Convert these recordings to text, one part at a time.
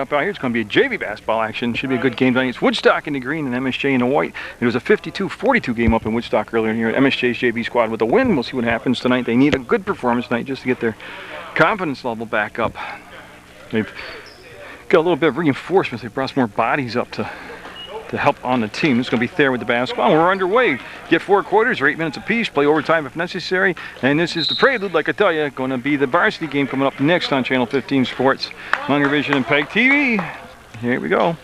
Up out here, it's going to be a JV basketball action. Should be a good game tonight. It's Woodstock in the green and MSJ in the white. It was a 52-42 game up in Woodstock earlier in the year. MSJ's JV squad with a win. We'll see what happens tonight. They need a good performance tonight just to get their confidence level back up. They've got a little bit of reinforcements. They brought some more bodies up to help on the team. It's going to be Thayer with the basketball. We're underway. Get 4 quarters or 8 minutes apiece. Play overtime if necessary. And this is the prelude, like I tell you, going to be the varsity game coming up next on Channel 15 Sports, Munger Vision and PEGTV. Here we go.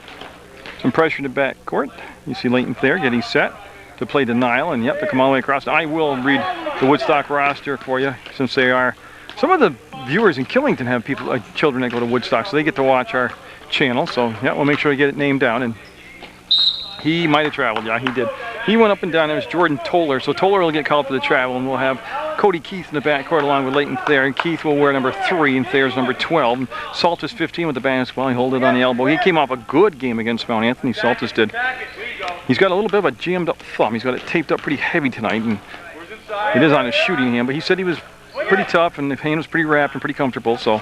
Some pressure in the back court. You see Leighton Thayer getting set to play denial, and yep, to come all the way across. I will read the Woodstock roster for you, since they are. Some of the viewers in Killington have people, children that go to Woodstock, so they get to watch our channel. So yeah, we'll make sure we get it named down. And he might have traveled, yeah, he did. He went up and down. It was Jordan Toller, so Toller will get called for the travel, and we'll have Cody Keith in the backcourt along with Leighton Thayer. And Keith will wear number 3, and Thayer's number 12. And Saltus 15 with the basketball. He hold it on the elbow. He came off a good game against Mount Anthony. Saltus did. He's got a little bit of a jammed up thumb. He's got it taped up pretty heavy tonight, and it is on his shooting hand. But he said he was pretty tough, and the hand was pretty wrapped and pretty comfortable. So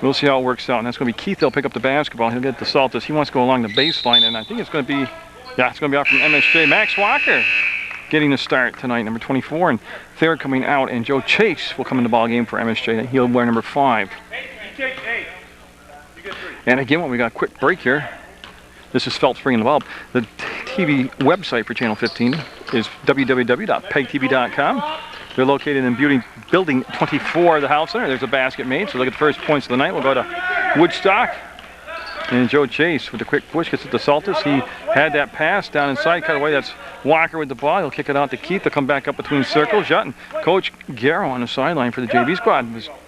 we'll see how it works out. And that's going to be Keith. They'll pick up the basketball. He'll get the Saltus. He wants to go along the baseline, and I think it's going to be. Yeah, it's going to be out from MSJ. Max Walker getting the start tonight, number 24, and Thayer coming out, and Joe Chase will come in the ball game for MSJ. He'll wear number 5. And again, when we got a quick break here, this is Phelps bringing the ball. The TV website for Channel 15 is www.pegtv.com. They're located in Building 24 of the Health Center. There's a basket made, so look at the first points of the night. We'll go to Woodstock. And Joe Chase with a quick push gets it to Saltus. He had that pass down inside, cut away. That's Walker with the ball. He'll kick it out to Keith. They'll come back up between circles. And Coach Garrow on the sideline for the JV squad.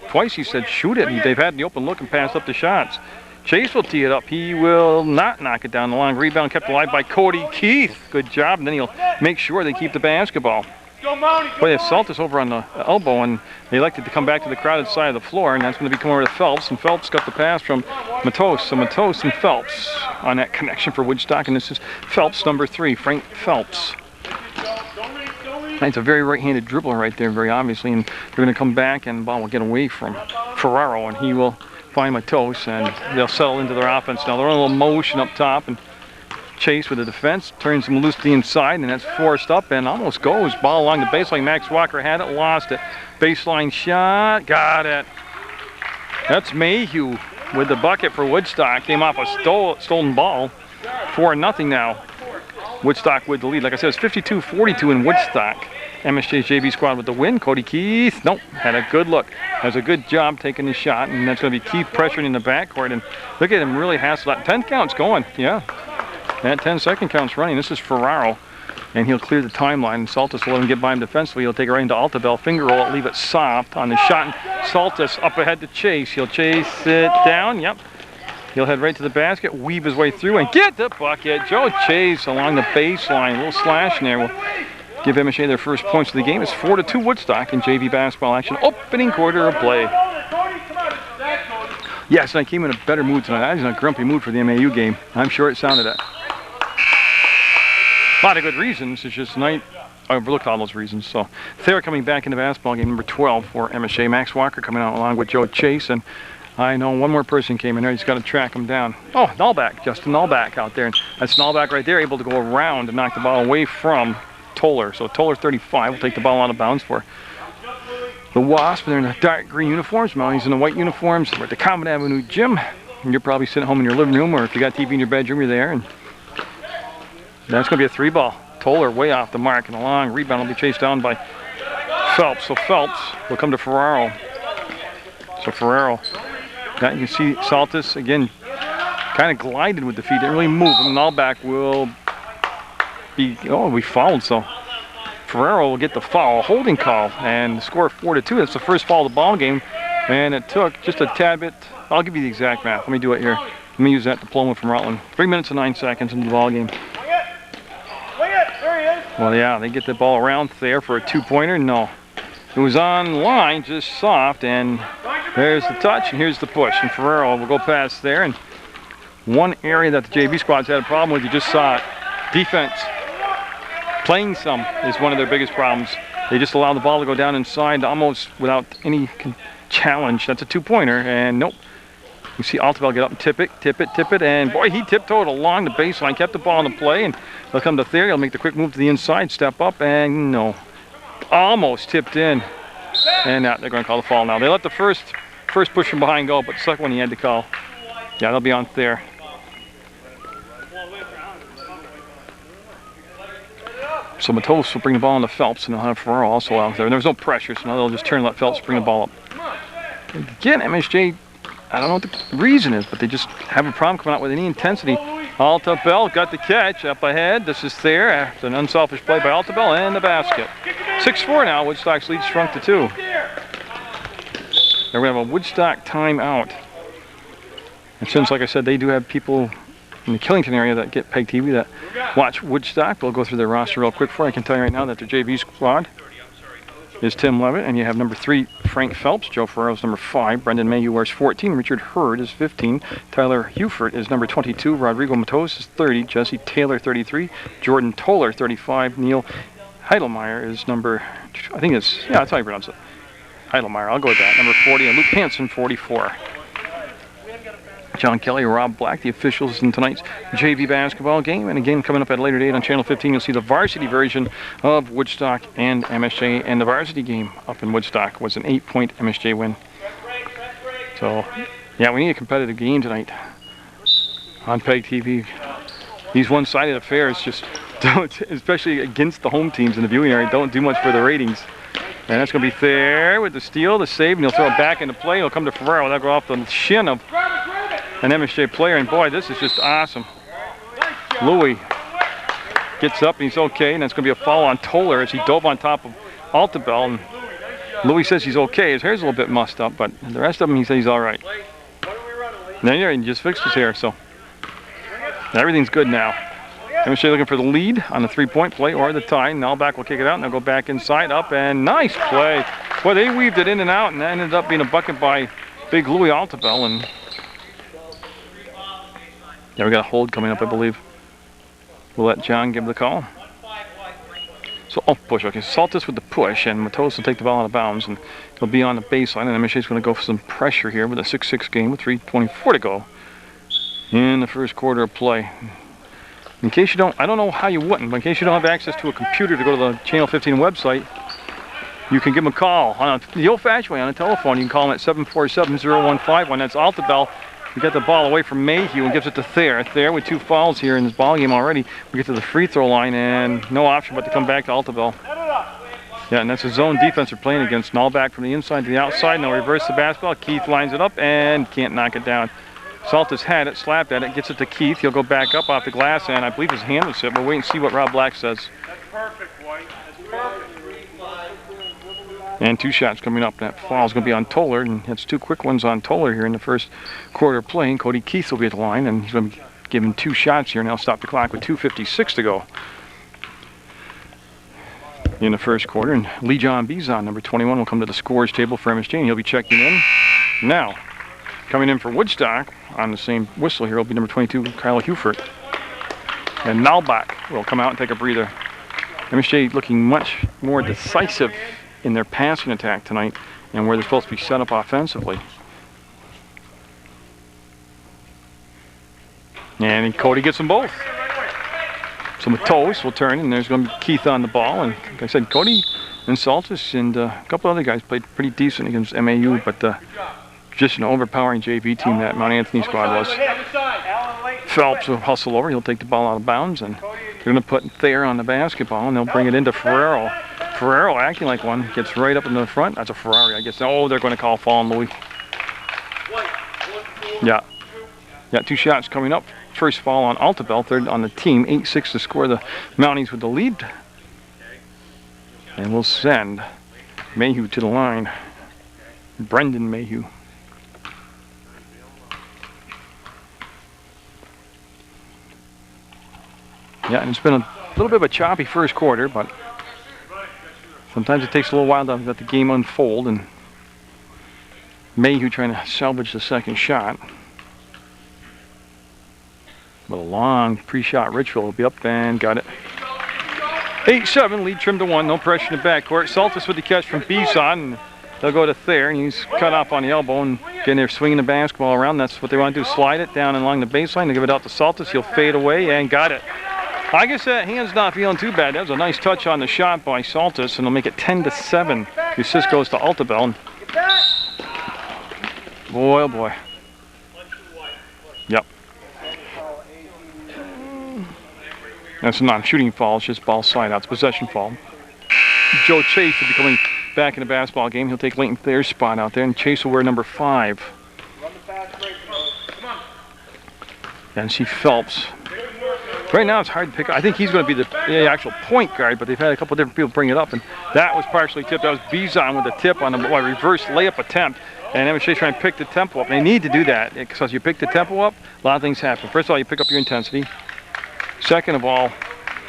Twice he said shoot it. They've had the open look and passed up the shots. Chase will tee it up. He will not knock it down the long rebound, kept alive by Cody Keith. Good job. And then he'll make sure they keep the basketball. But they have Saltus over on the elbow, and they elected to come back to the crowded side of the floor, and that's going to be coming over to Phelps, and Phelps got the pass from Matos. So Matos and Phelps on that connection for Woodstock, and this is Phelps, number 3, Frank Phelps. It's a very right-handed dribbler right there, very obviously, and they're going to come back, and the ball will get away from Ferraro, and he will find Matos, and they'll settle into their offense now. They're on a little motion up top, and Chase with the defense, turns him loose to the inside, and that's forced up and almost goes. Ball along the baseline. Max Walker had it, lost it. Baseline shot, got it. That's Mayhew with the bucket for Woodstock. Came off a stolen ball. 4-0 now. Woodstock with the lead. Like I said, it's 52-42 in Woodstock. MSJ's JV squad with the win. Cody Keith, nope, had a good look. Has a good job taking the shot, and that's going to be Keith pressuring in the backcourt. And look at him really hassle that. 10 count's going, yeah. That 10-second count's running. This is Ferraro, and he'll clear the timeline. Saltus will let him get by him defensively. He'll take it right into Altavell. Finger roll it, leave it soft on the shot. And Saltus up ahead to Chase. He'll chase it down. Yep. He'll head right to the basket, weave his way through, and get the bucket. Joe Chase along the baseline. A little slash in there will give MSJ their first points of the game. It's 4-2 Woodstock in JV basketball action. Opening quarter of play. Yes, and I came in a better mood tonight. I was in a grumpy mood for the MAU game. I'm sure it sounded it. A lot of good reasons. It's just tonight I overlooked all those reasons. So Thayer coming back in the basketball game, number 12 for MSJ. Max Walker coming out along with Joe Chase, and I know one more person came in there. He's got to track him down. Oh, Nallback, Justin Nallback out there. And that's Nallback right there, able to go around and knock the ball away from Toller. So Toller 35 will take the ball out of bounds for the Wasp. They're in the dark green uniforms. Molly's in the white uniforms. We're at the Common Avenue Gym. And you're probably sitting home in your living room, or if you got TV in your bedroom, you're there. And that's going to be a 3-ball. Toller way off the mark, and a long rebound will be chased down by Phelps. So Phelps will come to Ferraro. So Ferraro, you can see Saltus again, kind of glided with the feet, didn't really move. And Nallback will be fouled. So Ferraro will get the foul, holding call, and score 4-2. That's the first foul of the ball game, and it took just a tad bit. I'll give you the exact math. Let me do it here. Let me use that diploma from Rutland. 3 minutes and 9 seconds into the ball game. Well, yeah, they get the ball around there for a 2-pointer. No, it was on line, just soft, and there's the touch, and here's the push. And Ferraro will go past there. And one area that the JV squad's had a problem with, you just saw it, defense. Playing some is one of their biggest problems. They just allow the ball to go down inside almost without any challenge. That's a 2-pointer, and nope. You see Altavell get up and tip it, and boy, he tiptoed along the baseline, kept the ball in the play, and they'll come to Thayer. He'll make the quick move to the inside, step up, and no, almost tipped in, and they're going to call the foul now. They let the first push from behind go, but the second one he had to call. Yeah, they'll be on Thayer. So Matos will bring the ball into Phelps, and they'll have Ferraro also out there. There's no pressure, so now they'll just turn and let Phelps bring the ball up. Again, MSJ, I don't know what the reason is, but they just have a problem coming out with any intensity. Altavell got the catch up ahead. This is Thayer after an unselfish play by Altavell and the basket. 6-4 now. Woodstock's lead shrunk to 2. They're going to have a Woodstock timeout. And since, like I said, they do have people in the Killington area that get PEGTV that watch Woodstock, we'll go through their roster real quick for you. I can tell you right now that their JV squad is Tim Levitt, and you have number 3, Frank Phelps. Joe Ferrero's number 5. Brendan Mayhew wears 14. Richard Hurd is 15. Tyler Hufert is number 22. Rodrigo Matos is 30. Jesse Taylor, 33. Jordan Toller, 35. Neil Heidelmeyer is number, I think it's, yeah, that's how you pronounce it. Heidelmeyer, I'll go with that. Number 40. And Luke Hansen, 44. John Kelly, Rob Black, the officials in tonight's JV basketball game. And again, coming up at a later date on Channel 15, you'll see the varsity version of Woodstock and MSJ. And the varsity game up in Woodstock was an 8-point MSJ win. So, yeah, we need a competitive game tonight on PEGTV. These one-sided affairs just don't, especially against the home teams in the viewing area, don't do much for the ratings. And that's going to be Thayer with the steal, the save, and he'll throw it back into play. He'll come to Ferraro. That'll go off the shin of an MSJ player, and boy, this is just awesome. Louis gets up and he's okay, and that's going to be a foul on Toller as he dove on top of Altavell. And Louis says he's okay. His hair's a little bit mussed up, but the rest of him, he says he's all right. And then he just fixed his hair, so everything's good now. MSJ looking for the lead on the 3-point play or the tie. Nalback will kick it out, and they'll go back inside, up, and nice play. Boy, they weaved it in and out, and that ended up being a bucket by big Louis Altavell. And yeah, we got a hold coming up, I believe. We'll let John give the call. So, push. Okay, Saltis with the push, and Matos will take the ball out of bounds, and he'll be on the baseline. And MSJ's going to go for some pressure here with a 6-6 game with 3:24 to go in the first quarter of play. In case you don't, I don't know how you wouldn't, but in case you don't have access to a computer to go to the Channel 15 website, you can give them a call on the old-fashioned way on a telephone. You can call them at 747-0151. That's Altavell. We get the ball away from Mayhew and gives it to Thayer. Thayer with 2 fouls here in this ball game already. We get to the free throw line and no option but to come back to Altavell. Yeah, and that's a zone defense they're playing against. Nallback from the inside to the outside. Now reverse the basketball. Keith lines it up and can't knock it down. Saltis had it, slapped at it, gets it to Keith. He'll go back up off the glass, and I believe his hand was hit. We'll wait and see what Rob Black says. That's perfect, White. That's perfect. And 2 shots coming up. That foul is going to be on Toller, and it's 2 quick ones on Toller here in the first quarter of play. Cody Keith will be at the line, and he's going to be given 2 shots here, and they'll stop the clock with 2:56 to go in the first quarter. And Lee John Bizon, number 21, will come to the scores table for MSJ, and he'll be checking in now. Coming in for Woodstock on the same whistle here will be number 22, Kyle Hufert. And Nalbach will come out and take a breather. MSJ looking much more decisive in their passing attack tonight and where they're supposed to be set up offensively. And Cody gets them both. So Matos will turn, and there's going to be Keith on the ball. And like I said, Cody and Saltis and a couple other guys played pretty decent against MAU, but just an overpowering JV team that Mount Anthony squad was. Phelps will hustle over. He'll take the ball out of bounds, and they're going to put Thayer on the basketball, and they'll bring it into Ferraro. Ferraro acting like one, gets right up into the front. That's a Ferrari, I guess. Oh, they're going to call foul on Louis. Yeah. Yeah, 2 shots coming up. First foul on Altavell, 3rd on the team. 8-6 to score the Mounties with the lead. And we'll send Mayhew to the line. Brendan Mayhew. Yeah, and it's been a little bit of a choppy first quarter, but sometimes it takes a little while to let the game unfold, and Mayhew trying to salvage the second shot. With a long pre-shot ritual, will be up and got it. 8-7, lead trimmed to 1, no pressure in the backcourt. Saltis with the catch from Bison, and they'll go to Thayer, and he's cut off on the elbow and getting there, swinging the basketball around. That's what they want to do. Slide it down along the baseline. They give it out to Saltis. He'll fade away and got it. I guess that hand's not feeling too bad. That was a nice touch on the shot by Saltis, and they'll make it 10-7. The assist goes to Altabel. Boy, oh boy. Yep. That's a non-shooting foul. It's just ball slide out. It's possession foul. Joe Chase will be coming back in the basketball game. He'll take Leighton Thayer's spot out there, and Chase will wear number 5. And see Phelps. Right now it's hard to pick up. I think he's going to be the actual point guard, but they've had a couple different people bring it up, and that was partially tipped. That was Bizon with the tip on the reverse layup attempt, and MSJ trying to pick the tempo up. They need to do that because you pick the tempo up, a lot of things happen. First of all, you pick up your intensity. Second of all,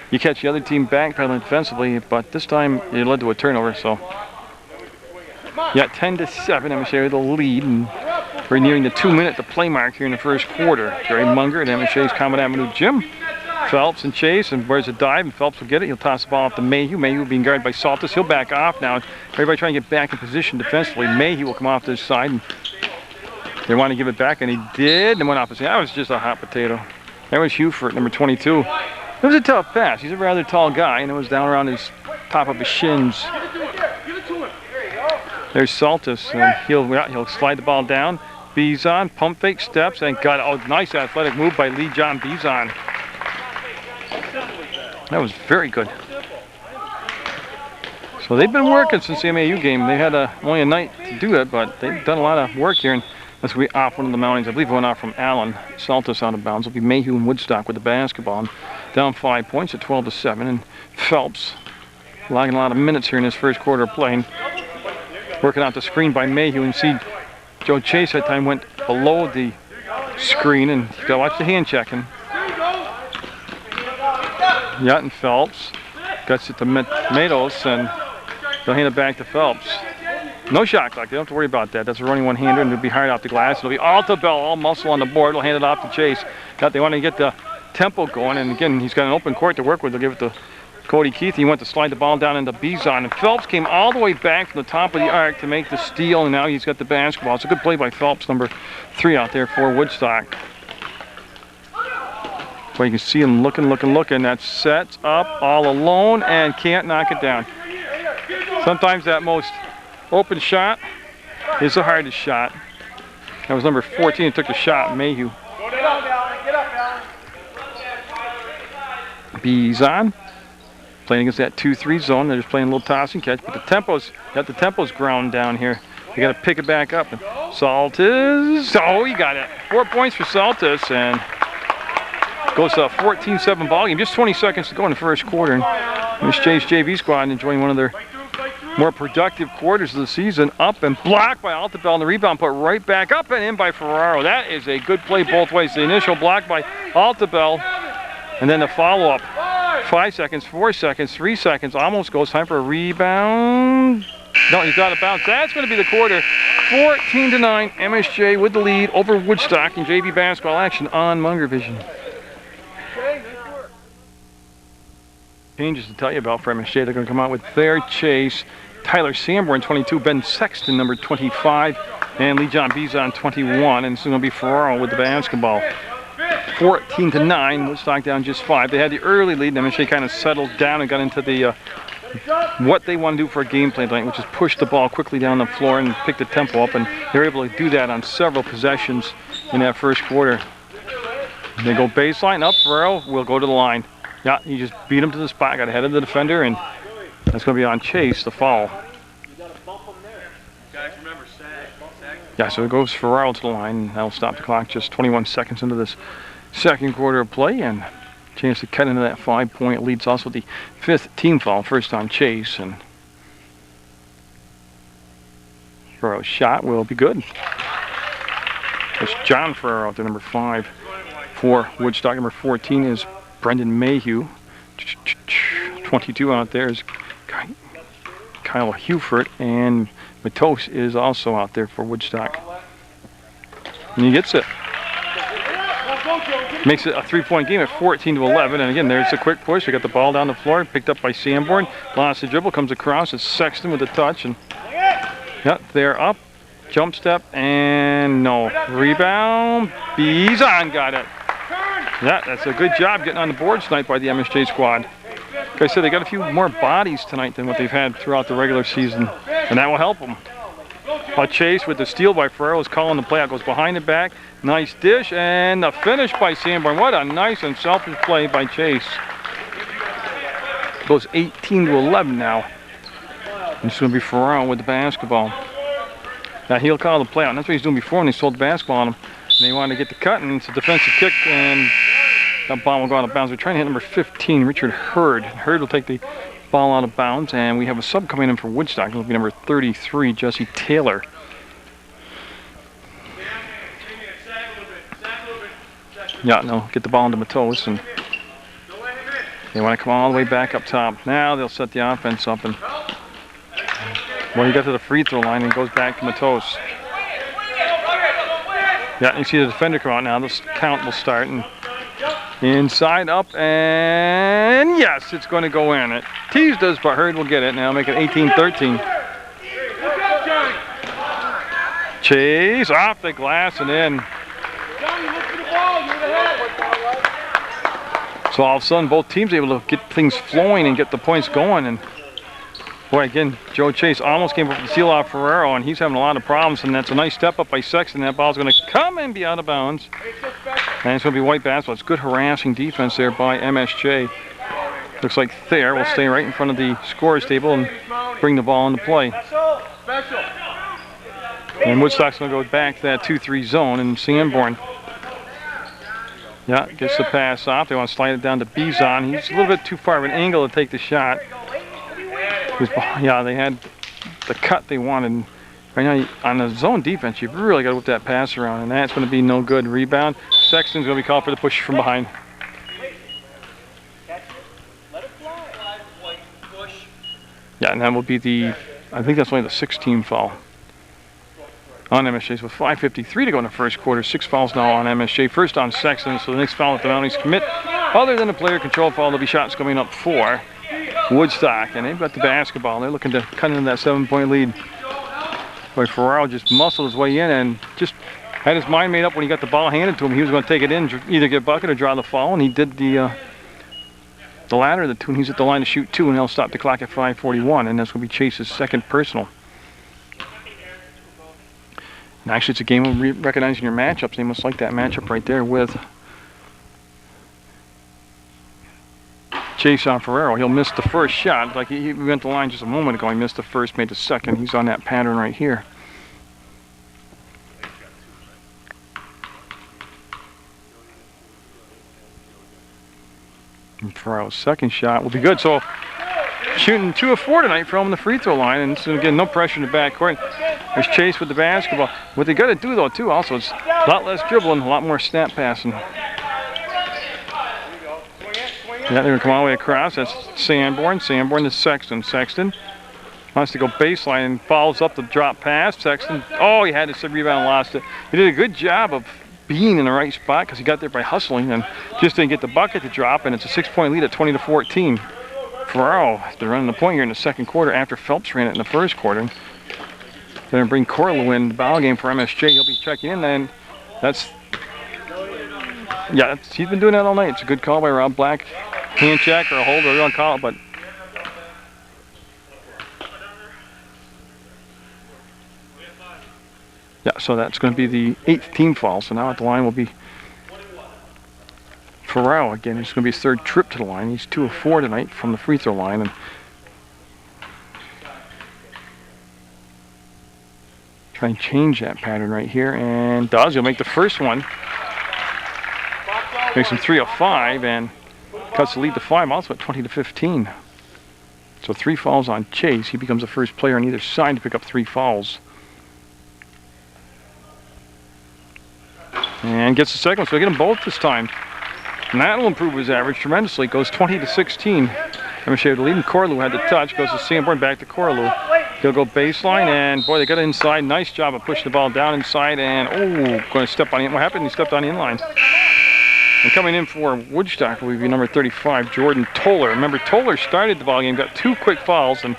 you catch the other team backpedaling defensively, but this time it led to a turnover. So, yeah, 10-7, MSJ with the lead, and we're nearing the 2-minute to play mark here in the first quarter. Jerry Munger at MSJ's Common Avenue Gym. Phelps and Chase, and where's a dive, and Phelps will get it. He'll toss the ball off to Mayhew. Mayhew being guarded by Saltis. He'll back off now. Everybody trying to get back in position defensively. Mayhew will come off this side, and they want to give it back, and he did, and went off the side. That was just a hot potato. That was Hufert, number 22. It was a tough pass. He's a rather tall guy, and it was down around his top of his shins. There's Saltis, and he'll slide the ball down. Bizon, pump fake, steps, and got a nice athletic move by Lee John Bizon. That was very good. So they've been working since the MAU game. They had only a night to do it, but they've done a lot of work here. And this will be off one of the mountains. I believe it went off from Allen. Saltis out of bounds. It'll be Mayhew and Woodstock with the basketball. And down 5 points at 12-7. And Phelps logging a lot of minutes here in his first quarter of playing. Working out the screen by Mayhew. And see Joe Chase that time went below the screen. And you got to watch the hand checking. Yeah, and Phelps gets it to Matos, and they'll hand it back to Phelps. No shot clock. They don't have to worry about that. That's a running one-hander, and it'll be hard off the glass. It'll be Altabel, all muscle on the board. They'll hand it off to Chase. They want to get the tempo going, and again, he's got an open court to work with. They'll give it to Cody Keith. He went to slide the ball down into Bizon, and Phelps came all the way back from the top of the arc to make the steal, and now he's got the basketball. It's a good play by Phelps, number 3 out there for Woodstock. So you can see him looking. That sets up all alone and can't knock it down. Sometimes that most open shot is the hardest shot. That was number 14 who took the shot, Mayhew. Bizon playing against that 2-3 zone. They're just playing a little toss and catch, but the tempo's ground down here. You got to pick it back up. And Saltis, oh, he got it. 4 points for Saltis, and goes to a 14-7 ball game. Just 20 seconds to go in the first quarter. And MSJ's JV squad enjoying one of their more productive quarters of the season. Up and blocked by Altabel, and the rebound put right back up and in by Ferraro. That is a good play both ways. The initial block by Altabel, and then the follow-up. 5 seconds, 4 seconds, 3 seconds. Almost goes. Time for a rebound. No, he's out of bounds. That's going to be the quarter. 14-9. MSJ with the lead over Woodstock in JV basketball action on Munger Vision. Changes to tell you about for MSJ. They're going to come out with Thayer, Chase, Tyler Sanborn, 22, Ben Sexton, number 25, and Lee John Bizon, 21. And it's going to be Ferraro with the basketball. 14-9. Woodstock down just 5. They had the early lead, and MSJ kind of settled down and got into the what they want to do for a game plan tonight, which is push the ball quickly down the floor and pick the tempo up. And they're able to do that on several possessions in that first quarter. They go baseline up. Ferraro will go to the line. Yeah, he just beat him to the spot, got ahead of the defender, and that's going to be on Chase, the foul. Yeah, so it goes Ferraro to the line, and that'll stop the clock just 21 seconds into this second quarter of play, and chance to cut into that 5-point lead. It's also the 5th team foul, first on Chase, and Ferraro's shot will be good. It's John Ferraro to number 5 for Woodstock. Number 14 is Brendan Mayhew. 22 out there is Kyle Hufert, and Matos is also out there for Woodstock. And he gets it. Makes it a 3-point game at 14-11. And again, there's a quick push. They got the ball down the floor, picked up by Sanborn. Lost the dribble, comes across. It's Sexton with the touch, and yep, they're up. Jump step, and no. Rebound. Bizon got it. Yeah, that's a good job getting on the board tonight by the MSJ squad. Like I said, they got a few more bodies tonight than what they've had throughout the regular season, and that will help them. Chase with the steal by Ferrero is calling the play out. Goes behind the back. Nice dish, and the finish by Sanborn. What a nice and selfish play by Chase. Goes 18-11 now. And it's going to be Ferrero with the basketball. Now he'll call the play out. And that's what he's doing before when they sold the basketball on him. And they wanted to get the cut, and it's a defensive kick, and that ball will go out of bounds. We're trying to hit number 15, Richard Hurd. Hurd will take the ball out of bounds, and we have a sub coming in for Woodstock. It'll be number 33, Jesse Taylor. Yeah, no, get the ball into Matos, and they want to come all the way back up top. Now they'll set the offense up, and well, he got to the free throw line and goes back to Matos. Yeah, you see the defender come out now. This count will start, and inside up, and yes, it's going to go in. It teased us, but Hurd will get it now, make it 18-13. Chase off the glass and in. So all of a sudden, both teams able to get things flowing and get the points going. And boy, again, Joe Chase almost came up with the seal off Ferrero, and he's having a lot of problems. And that's a nice step up by Sexton. That ball's going to come and be out of bounds. And it's going to be white basketball. It's good harassing defense there by MSJ. Looks like Thayer will stay right in front of the scorer's table and bring the ball into play. And Woodstock's going to go back to that 2-3 zone, and Sanborn, yeah, gets the pass off. They want to slide it down to Bizon. He's a little bit too far of an angle to take the shot. Yeah, they had the cut they wanted. Right now, on the zone defense, you've really got to whip that pass around, and that's going to be no good. Rebound. Sexton's going to be called for the push from behind. Yeah, and that will be the, I think that's only the 16th foul on MSJ. With 5:53 to go in the first quarter. 6 fouls now on MSJ. First on Sexton, so the next foul that the Mounties commit, other than a player control foul, there'll be shots coming up for Woodstock. And they've got the basketball. They're looking to cut into that 7-point lead. Boy, Ferrero just muscled his way in and just had his mind made up when he got the ball handed to him. He was going to take it in, either get a bucket or draw the foul, and he did the latter of the two. And he's at the line to shoot 2, and he'll stop the clock at 5:41, and that's going to be Chase's second personal. And actually, it's a game of recognizing your matchups. They must like that matchup right there with Chase on Ferrero. He'll miss the first shot. Like he went to the line just a moment ago. He missed the first, made the second. He's on that pattern right here. And Ferrero's second shot will be good. So shooting 2 of 4 tonight from the free throw line, and so again, no pressure in the backcourt. There's Chase with the basketball. What they got to do though too, also, is a lot less dribbling, a lot more snap passing. Yeah, they're going to come all the way across. That's Sanborn. Sanborn to Sexton. Sexton wants to go baseline and follows up the drop pass. Sexton, oh, he had to rebound and lost it. He did a good job of being in the right spot because he got there by hustling and just didn't get the bucket to drop, and it's a 6-point lead at 20-14. Ferrero, they're running the point here in the second quarter after Phelps ran it in the first quarter. They're going to bring Corlew in the ball game for MSJ. He'll be checking in then. That's, yeah, he's been doing that all night. It's a good call by Rob Black. Hand check or a hold, whatever you want to call it, but yeah, so that's going to be the 8th team foul. So now at the line will be Ferrero again. It's going to be his 3rd trip to the line. He's 2 of 4 tonight from the free throw line, and try and change that pattern right here, and does. He'll make the first one. Makes him 3 of 5 and cuts the lead to 5. Also at 20-15. So 3 fouls on Chase. He becomes the first player on either side to pick up 3 fouls. And gets the second one, so they get them both this time. And that'll improve his average tremendously. It goes 20-16. MSJ the lead, and Corlew had the touch. Goes to Sanborn, back to Corlew. He'll go baseline, and boy, they got it inside. Nice job of pushing the ball down inside, and oh, going to step on the, what happened? He stepped on the inline. And coming in for Woodstock will be number 35, Jordan Toller. Remember, Toller started the ball game, got 2 quick fouls, and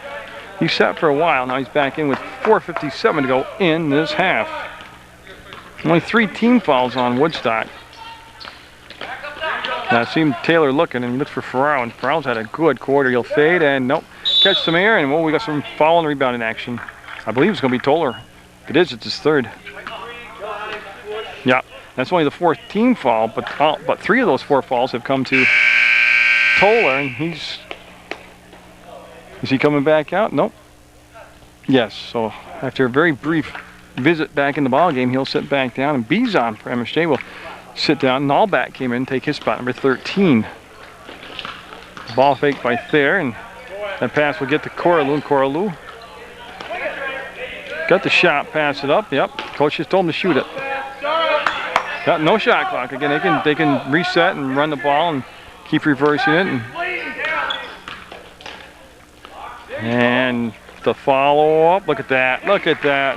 He sat for a while. Now he's back in with 4:57 to go in this half. Only 3 team fouls on Woodstock. Now I see Taylor looking, and he looks for Ferraro, and Ferraro's had a good quarter. He'll fade, and nope. Catch some air, and we got some foul and rebounding action. I believe it's going to be Toller. If it is, it's his 3rd. Yeah, that's only the 4th team foul, but 3 of those 4 fouls have come to Toller, and is he coming back out? Nope. Yes, so after a very brief visit back in the ball game, he'll sit back down, and Bizon for MSJ will sit down. Nallback came in and take his spot, number 13. Ball fake by Thayer, and that pass will get to Coralou, and Coralou got the shot, pass it up. Yep, coach just told him to shoot it. Got no shot clock. Again, they can reset and run the ball and keep reversing it. And the follow-up, look at that,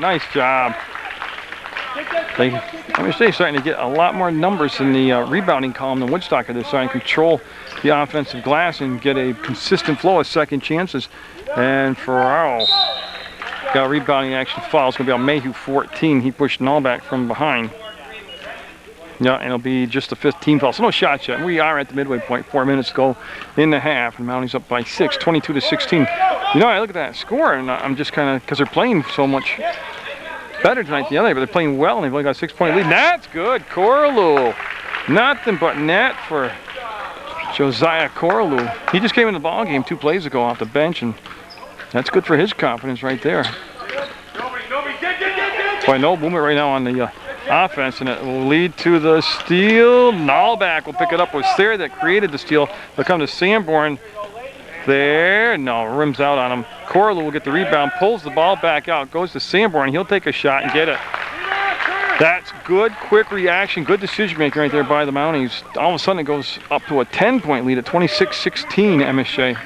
nice job. They're starting to get a lot more numbers in the rebounding column than Woodstock. They're starting to control the offensive glass and get a consistent flow of second chances. And Ferraro got a rebounding action foul. It's going to be on Mayhew, 14. He pushed Nallback from behind. Yeah, and it'll be just the 5th team foul. So no shots yet. We are at the midway point. 4 minutes to go in the half, and Mounties up by 6, 22-16. You know, I look at that score, and I'm just kind of, because they're playing so much better tonight than the other, but they're playing well, and they've only got a 6-point lead. That's good, Coralou. Nothing but net for Josiah Coralou. He just came in the ball game 2 plays ago off the bench, and that's good for his confidence right there. Boy, no movement right now on the offense, and it will lead to the steal. Nallback will pick it up. It was Thayer that created the steal. They'll come to Sanborn there. No, rims out on him. Coralou will get the rebound, pulls the ball back out, goes to Sanborn. He'll take a shot and get it. That's good, quick reaction, good decision making right there by the Mounties. All of a sudden it goes up to a 10-point lead at 26-16 MSJ.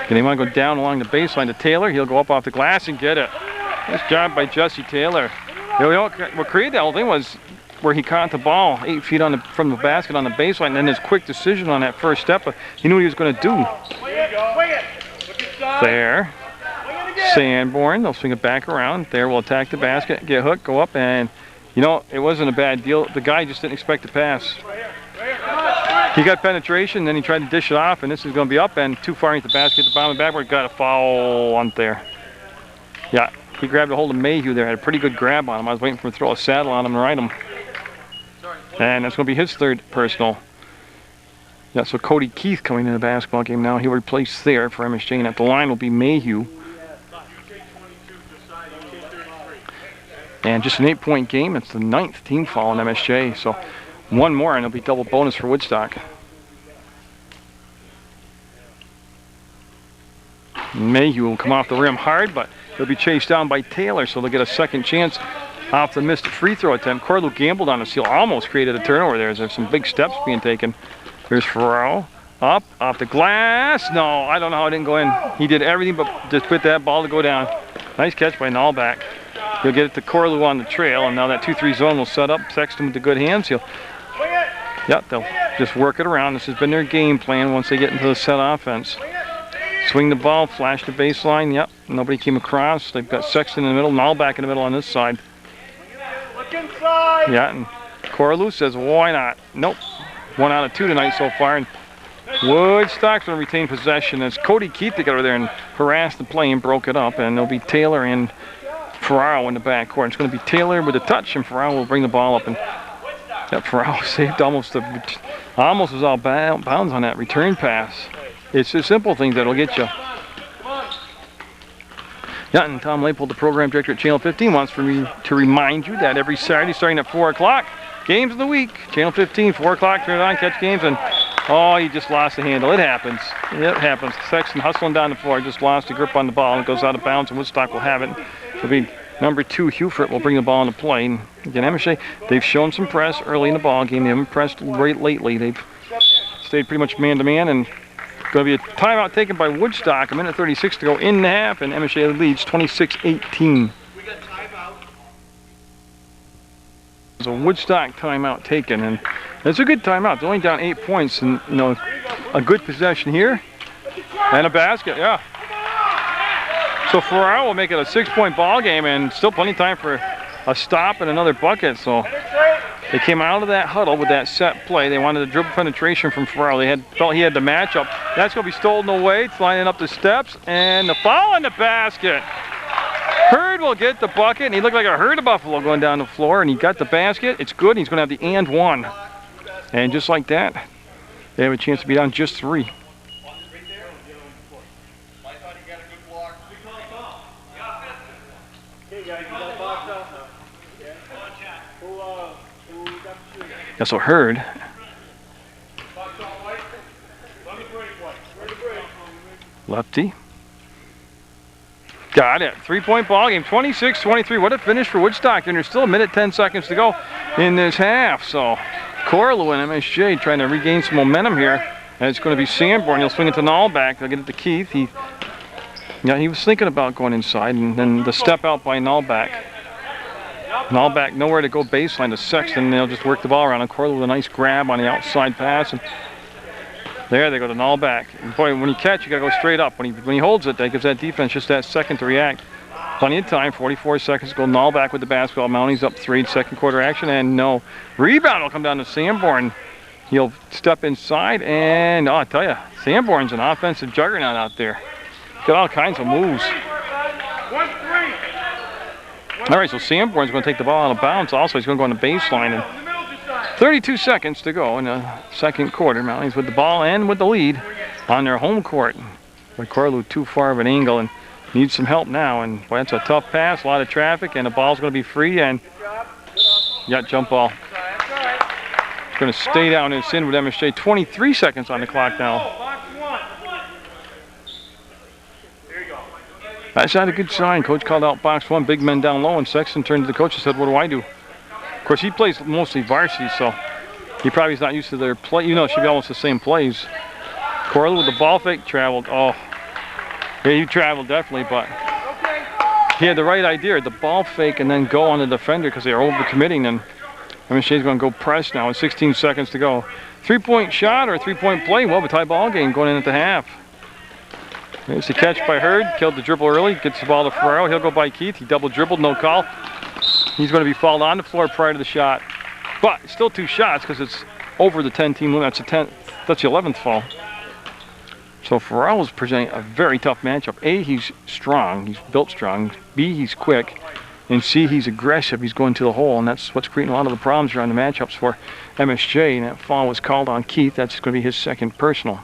And they want to go down along the baseline to Taylor. He'll go up off the glass and get it. Nice job by Jesse Taylor. You know, what created that whole thing was where he caught the ball 8 feet from the basket on the baseline, and then his quick decision on that first step. He knew what he was going to do. There. Sanborn, they'll swing it back around. There will attack the basket, get hooked, go up, and you know, it wasn't a bad deal. The guy just didn't expect to pass. He got penetration, then he tried to dish it off, and this is going to be up and too far into the basket. The bottom and backward, got a foul on there. Yeah, he grabbed a hold of Mayhew there, had a pretty good grab on him. I was waiting for him to throw a saddle on him and ride him. And that's going to be his 3rd personal. Yeah, so Cody Keith coming in the basketball game now. He'll replace Thayer for MSJ, and at the line will be Mayhew. And just an 8-point game. It's the 9th team foul on MSJ. So one more, and it'll be double bonus for Woodstock. Mayhew will come off the rim hard, but he'll be chased down by Taylor, so they'll get a second chance off the missed free throw attempt. Coralou gambled on the steal, almost created a turnover there. There's some big steps being taken. Here's Ferraro, up, off the glass. No, I don't know how it didn't go in. He did everything but just put that ball to go down. Nice catch by Nallback. He'll get it to Coralou on the trail, and now that 2-3 zone will set up. Sexton with the good hands. Yep, they'll just work it around. This has been their game plan once they get into the set offense. Swing the ball, flash the baseline. Yep, nobody came across. They've got Sexton in the middle, Nallback in the middle on this side. Yeah, and Coralou says, why not? Nope. 1 out of 2 tonight so far. And Woodstock's going to retain possession as Cody Keith got over there and harassed the play and broke it up. And there'll be Taylor and Ferraro in the backcourt. It's going to be Taylor with a touch, and Ferraro will bring the ball up. And Ferraro saved almost was all bounds on that return pass. It's the simple things that'll get you. Yeah, and Tom Leipold, the program director at Channel 15, wants for me to remind you that every Saturday starting at 4 o'clock, games of the week, Channel 15, 4 o'clock, turn it on, catch games, and oh, you just lost the handle. It happens. It happens. Sexton hustling down the floor, just lost a grip on the ball, and it goes out of bounds, and Woodstock will have it. It'll be number 2, Hufert, will bring the ball into play. And again, MSJ, they've shown some press early in the ball game. They haven't pressed right lately. They've stayed pretty much man-to-man, and going to be a timeout taken by Woodstock. 1:36 to go in the half, and MSJ leads 26-18. There's a Woodstock timeout taken, and it's a good timeout. They're only down 8 points, and you know, a good possession here. And a basket, yeah. So Ferraro will make it a 6-point ball game, and still plenty of time for a stop and another bucket. So they came out of that huddle with that set play. They wanted a dribble penetration from Ferraro. They felt he had the matchup. That's going to be stolen away. It's lining up the steps, and the foul in the basket. Hurd will get the bucket, and he looked like a herd of buffalo going down the floor, and he got the basket. It's good, and he's going to have the and one. And just like that, they have a chance to be down just 3. Yeah, so Hurd. Lefty. Got it. 3-point ball game. 26-23. What a finish for Woodstock. And there's still 1:10 to go in this half. So Corlew and MSJ trying to regain some momentum here. And it's going to be Sanborn. He'll swing it to Nullback. They'll get it to Keith. He was thinking about going inside, and then the step out by Nullback. Nullback nowhere to go baseline to Sexton. They'll just work the ball around. And Corlew with a nice grab on the outside pass. And there they go to Nullback. And boy, when you catch, you got to go straight up. When he holds it, that gives that defense just that second to react. Plenty of time, 44 seconds to go. Nullback with the basketball. Mounties up 3, second quarter action, and no. Rebound will come down to Sanborn. He'll step inside, and I tell you, Sanborn's an offensive juggernaut out there. Got all kinds of moves. All right, so Sanborn's going to take the ball out of bounds. Also, he's going to go on the baseline. And 32 seconds to go in the second quarter. Mounties with the ball and with the lead on their home court. But Corlew too far of an angle and needs some help now. And boy, that's a tough pass, a lot of traffic, and the ball's going to be free. And jump ball. It's going to stay down and it's in with MSJ. 23 seconds on the clock now. That's not a good sign. Coach called out box 1, big men down low, and Sexton turned to the coach and said, "What do I do?" Of course, he plays mostly varsity, so he probably is not used to their play. You know, it should be almost the same plays. Corlew with the ball fake traveled. Oh, yeah, he traveled definitely, but he had the right idea. The ball fake and then go on the defender because they are overcommitting. And MSJ's going to go press now with 16 seconds to go. 3-point shot or a 3-point play. Well, a tie ball game going in at the half. There's the catch by Hurd. Killed the dribble early. Gets the ball to Ferraro. He'll go by Keith. He double dribbled. No call. He's going to be fouled on the floor prior to the shot. But still 2 shots because it's over the 10-team limit. That's the 11th foul. So Ferraro's presenting a very tough matchup. A, he's strong. He's built strong. B, he's quick. And C, he's aggressive. He's going to the hole. And that's what's creating a lot of the problems around the matchups for MSJ. And that foul was called on Keith. That's going to be his second personal.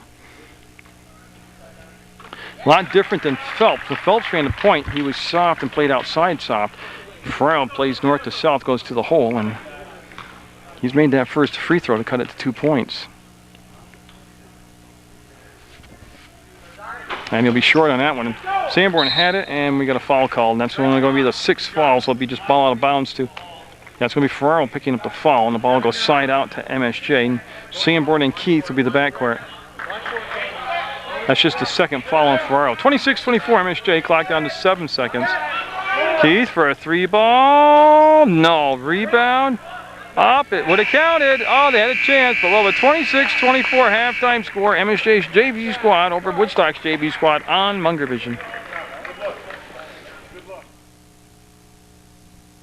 A lot different than Phelps. When Phelps ran the point, he was soft and played outside soft. Ferraro plays north to south, goes to the hole, and he's made that first free throw to cut it to 2 points. And he'll be short on that one. And Sanborn had it, and we got a foul call, and that's only going to be the 6th foul, so it'll be just ball out of bounds too. That's going to be Ferraro picking up the foul, and the ball will go side out to MSJ. And Sanborn and Keith will be the backcourt. That's just the second foul on Ferraro. 26-24, MSJ, clock down to 7 seconds. Keith for a 3-ball. No, rebound. Up, it would have counted. Oh, they had a chance, but well, a 26-24 halftime score. MSJ's JV squad over Woodstock's JV squad on Munger Vision.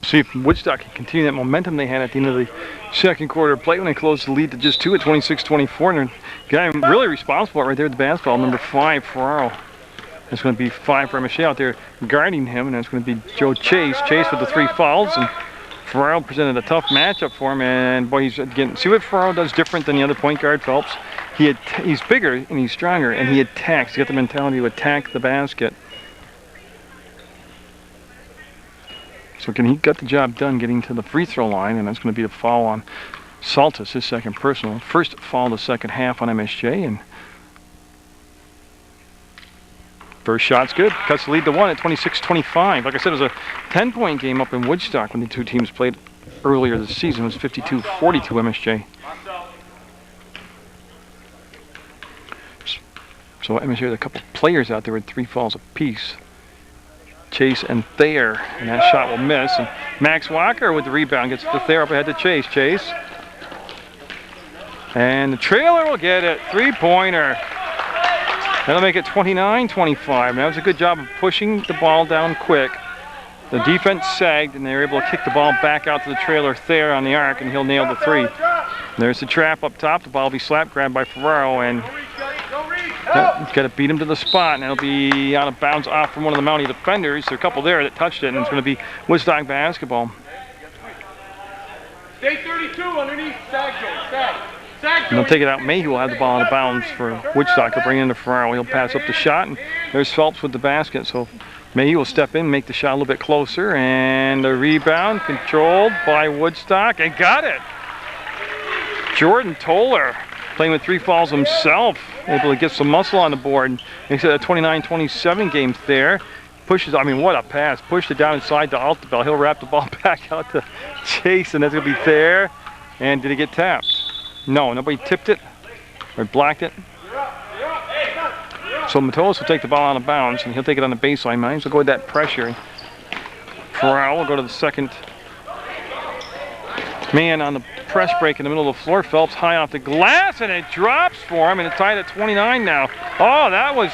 See if Woodstock can continue that momentum they had at the end of the second quarter play when they closed the lead to just 2 at 26-24. And the guy really responsible right there at the basketball, number 5, Ferraro. It's going to be 5 for MSJ out there guarding him, and it's going to be Joe Chase. Chase with the 3 fouls, and Ferraro presented a tough matchup for him. And boy, he's again, see what Ferraro does different than the other point guard, Phelps. He's bigger and he's stronger, and he attacks. He's got the mentality to attack the basket. So he got the job done getting to the free throw line, and that's going to be a foul on Saltis, his second personal. First foul of the second half on MSJ, and first shot's good. Cuts the lead to 1 at 26-25. Like I said, it was a 10-point game up in Woodstock when the two teams played earlier this season. It was 52-42 MSJ. So MSJ had a couple players out there with 3 fouls apiece. Chase and Thayer, and that shot will miss. And Max Walker with the rebound gets the Thayer up ahead to Chase. Chase. And the trailer will get it. 3-pointer. That'll make it 29-25. That was a good job of pushing the ball down quick. The defense sagged, and they were able to kick the ball back out to the trailer Thayer on the arc, and he'll nail the three. There's the trap up top. The ball will be slap grabbed by Ferraro, and he's got to beat him to the spot, and it'll be out of bounds off from one of the Mountie defenders. There are a couple there that touched it, and it's going to be Woodstock basketball. Stay 32 underneath. And they'll take it out. Mayhew will have the ball out of bounds for Woodstock. He'll bring it into Ferraro. He'll pass up the shot, and there's Phelps with the basket. So Mayhew will step in, make the shot a little bit closer, and the rebound controlled by Woodstock, and got it. Jordan Toller, playing with 3 fouls himself, able to get some muscle on the board. He's at a 29-27 game there. Pushes, I mean, what a pass. Pushed it down inside to Altobel. He'll wrap the ball back out to Chase, and that's going to be Thayer. And did he get tapped? No, nobody tipped it or blocked it. So Matos will take the ball out of bounds, and he'll take it on the baseline. Might as well go with that pressure. Ferraro will go to the second man on the press break in the middle of the floor. Phelps high off the glass, and it drops for him, and it's tied at 29 now. Oh, that was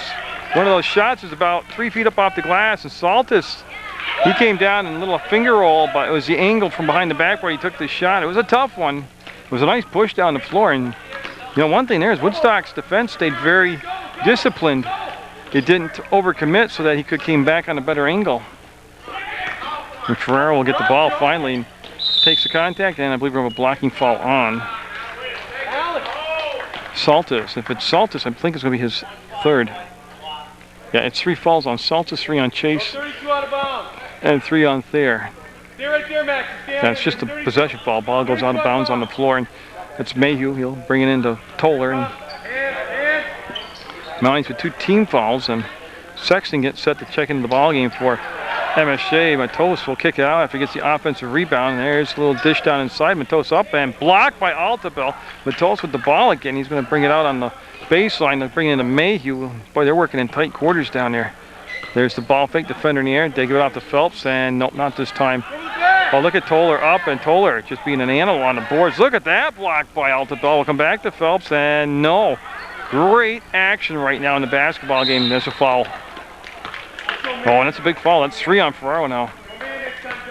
one of those shots. Is about 3 feet up off the glass, and Saltis, he came down in a little finger roll, but it was the angle from behind the backboard he took the shot. It was a tough one. It was a nice push down the floor, and you know, one thing there is Woodstock's defense stayed very disciplined. It didn't overcommit so that he could came back on a better angle. And Ferraro will get the ball finally and takes the contact, and I believe we have a blocking foul on Saltis. If it's Saltis, I think it's going to be his third. Yeah, it's 3 fouls on Saltis, 3 on Chase, and 3 on Thayer. That's just a possession foul. Ball goes out of bounds on the floor, and it's Mayhew. He'll bring it into Toller. And Mounties with 2 team fouls, and Sexton gets set to check into the ball game for MSJ. Matos will kick it out after he gets the offensive rebound. And there's a little dish down inside. Matos up and blocked by Altobel. Matos with the ball again. He's going to bring it out on the baseline. They'll bring it into Mayhew. Boy, they're working in tight quarters down there. There's the ball fake, defender in the air. They give it off to Phelps, and nope, not this time. Oh, look at Toller up, and Toller just being an animal on the boards. Look at that block by Altobel. We'll come back to Phelps, and no. Great action right now in the basketball game. There's a foul. Oh, and that's a big foul. That's 3 on Ferraro now.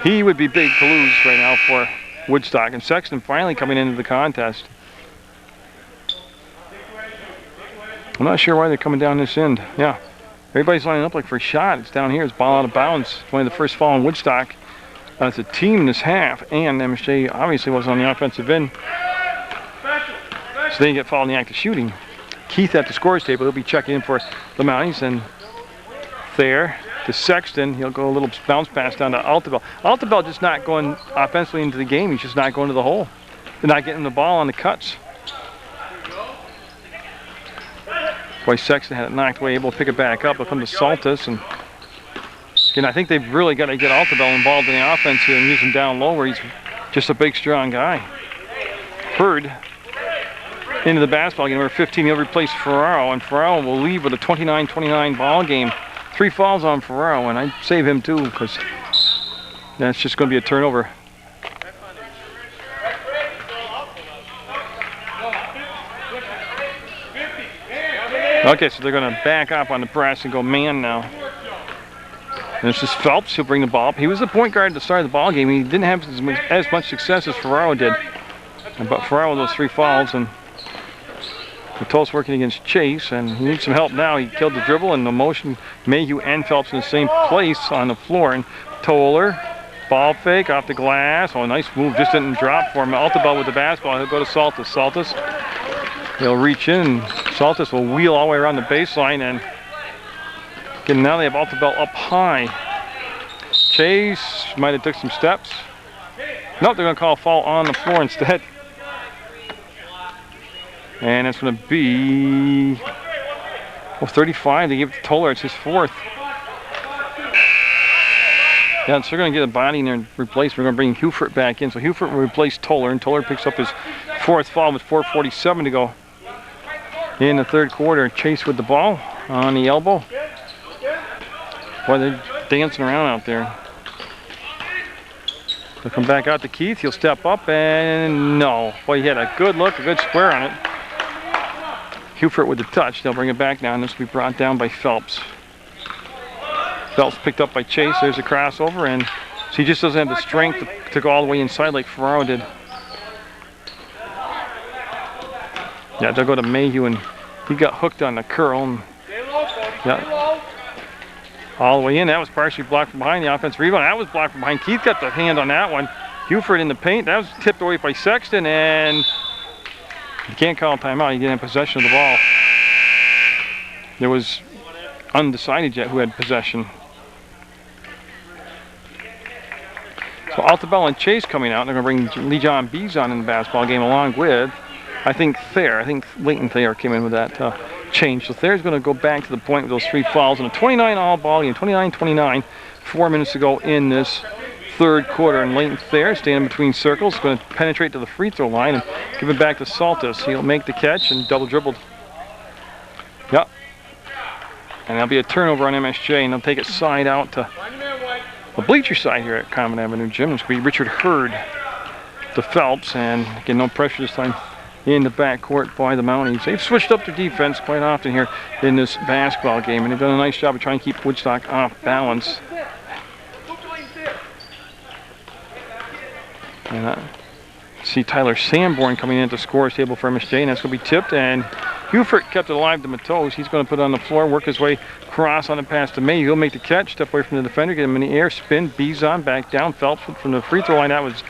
He would be big to lose right now for Woodstock. And Sexton finally coming into the contest. I'm not sure why they're coming down this end. Yeah, everybody's lining up like for a shot. It's down here. It's ball out of bounds. It's one of the first foul in Woodstock. It's a team in this half, and MSJ obviously was on the offensive end. So they get fouled in the act of shooting. Keith at the scores table. He'll be checking in for the Mounties, and Thayer to Sexton. He'll go a little bounce pass down to Altobel. Altobel just not going offensively into the game. He's just not going to the hole. They're not getting the ball on the cuts. Boy, Sexton had it knocked away, able to pick it back up. He'll come to Saltis, and again, I think they've really got to get Altobel involved in the offense here and use him down low where he's just a big, strong guy. Hurd into the basketball game, number 15. He'll replace Ferraro, and Ferraro will leave with a 29-29 ball game. 3 fouls on Ferraro, and I'd save him too because that's just going to be a turnover. Okay, so they're going to back up on the press and go man now. And it's just Phelps. He'll bring the ball up. He was the point guard at the start of the ball game. He didn't have as much success as Ferraro did. But Ferraro with those 3 fouls, and Matos working against Chase, and he needs some help now. He killed the dribble and the motion. Mayhew and Phelps in the same place on the floor. And Toller, ball fake off the glass. Oh, nice move. Just didn't drop for him. Altobel with the basketball. He'll go to Saltis. Saltis, he'll reach in. Saltis will wheel all the way around the baseline, and again, now they have Altobel up high. Chase might have took some steps. Nope, they're going to call a foul on the floor instead. And it's going to be 35. They give it to Toller. It's his 4th. Yeah, so they're going to get a body in there and replace. We're going to bring Hufert back in. So Hufert will replace Toller, and Toller picks up his 4th foul with 4:47 to go in the 3rd quarter. Chase with the ball on the elbow. Boy, they're dancing around out there. They'll come back out to Keith. He'll step up, and no. Boy, he had a good look, a good square on it. Hufert with the touch. They'll bring it back now, and this will be brought down by Phelps. Phelps picked up by Chase. There's a crossover, and so he just doesn't have the strength to go all the way inside like Ferraro did. Yeah, they'll go to Mayhew, and he got hooked on the curl. And, yeah, all the way in. That was partially blocked from behind the offensive rebound. That was blocked from behind. Keith got the hand on that one. Hufert in the paint. That was tipped away by Sexton, and you can't call a timeout. He didn't have possession of the ball. There was undecided yet who had possession. So Altobello and Chase coming out. They're going to bring Lee John Bizon in the basketball game along with, I think, Thayer. I think Leighton Thayer came in with that change. So Thayer's going to go back to the point with those 3 fouls in a 29-all ball game, 29-29, 4 minutes to go in this third quarter. And Leighton Thayer standing between circles, going to penetrate to the free throw line and give it back to Saltis. He'll make the catch and double dribbled. Yep. And that'll be a turnover on MSJ, and they'll take it side out to the bleacher side here at Common Avenue Gym. It's going to be Richard Hurd to Phelps, and again, no pressure this time in the backcourt by the Mounties. They've switched up their defense quite often here in this basketball game, and they've done a nice job of trying to keep Woodstock off balance. And see Tyler Sanborn coming in at the scorer's table for MSJ, and that's going to be tipped, and Hufert kept it alive to Matos. He's going to put it on the floor, work his way across on the pass to May. He'll make the catch, step away from the defender, get him in the air, spin, Bizon back down. Phelps from the free throw line. That was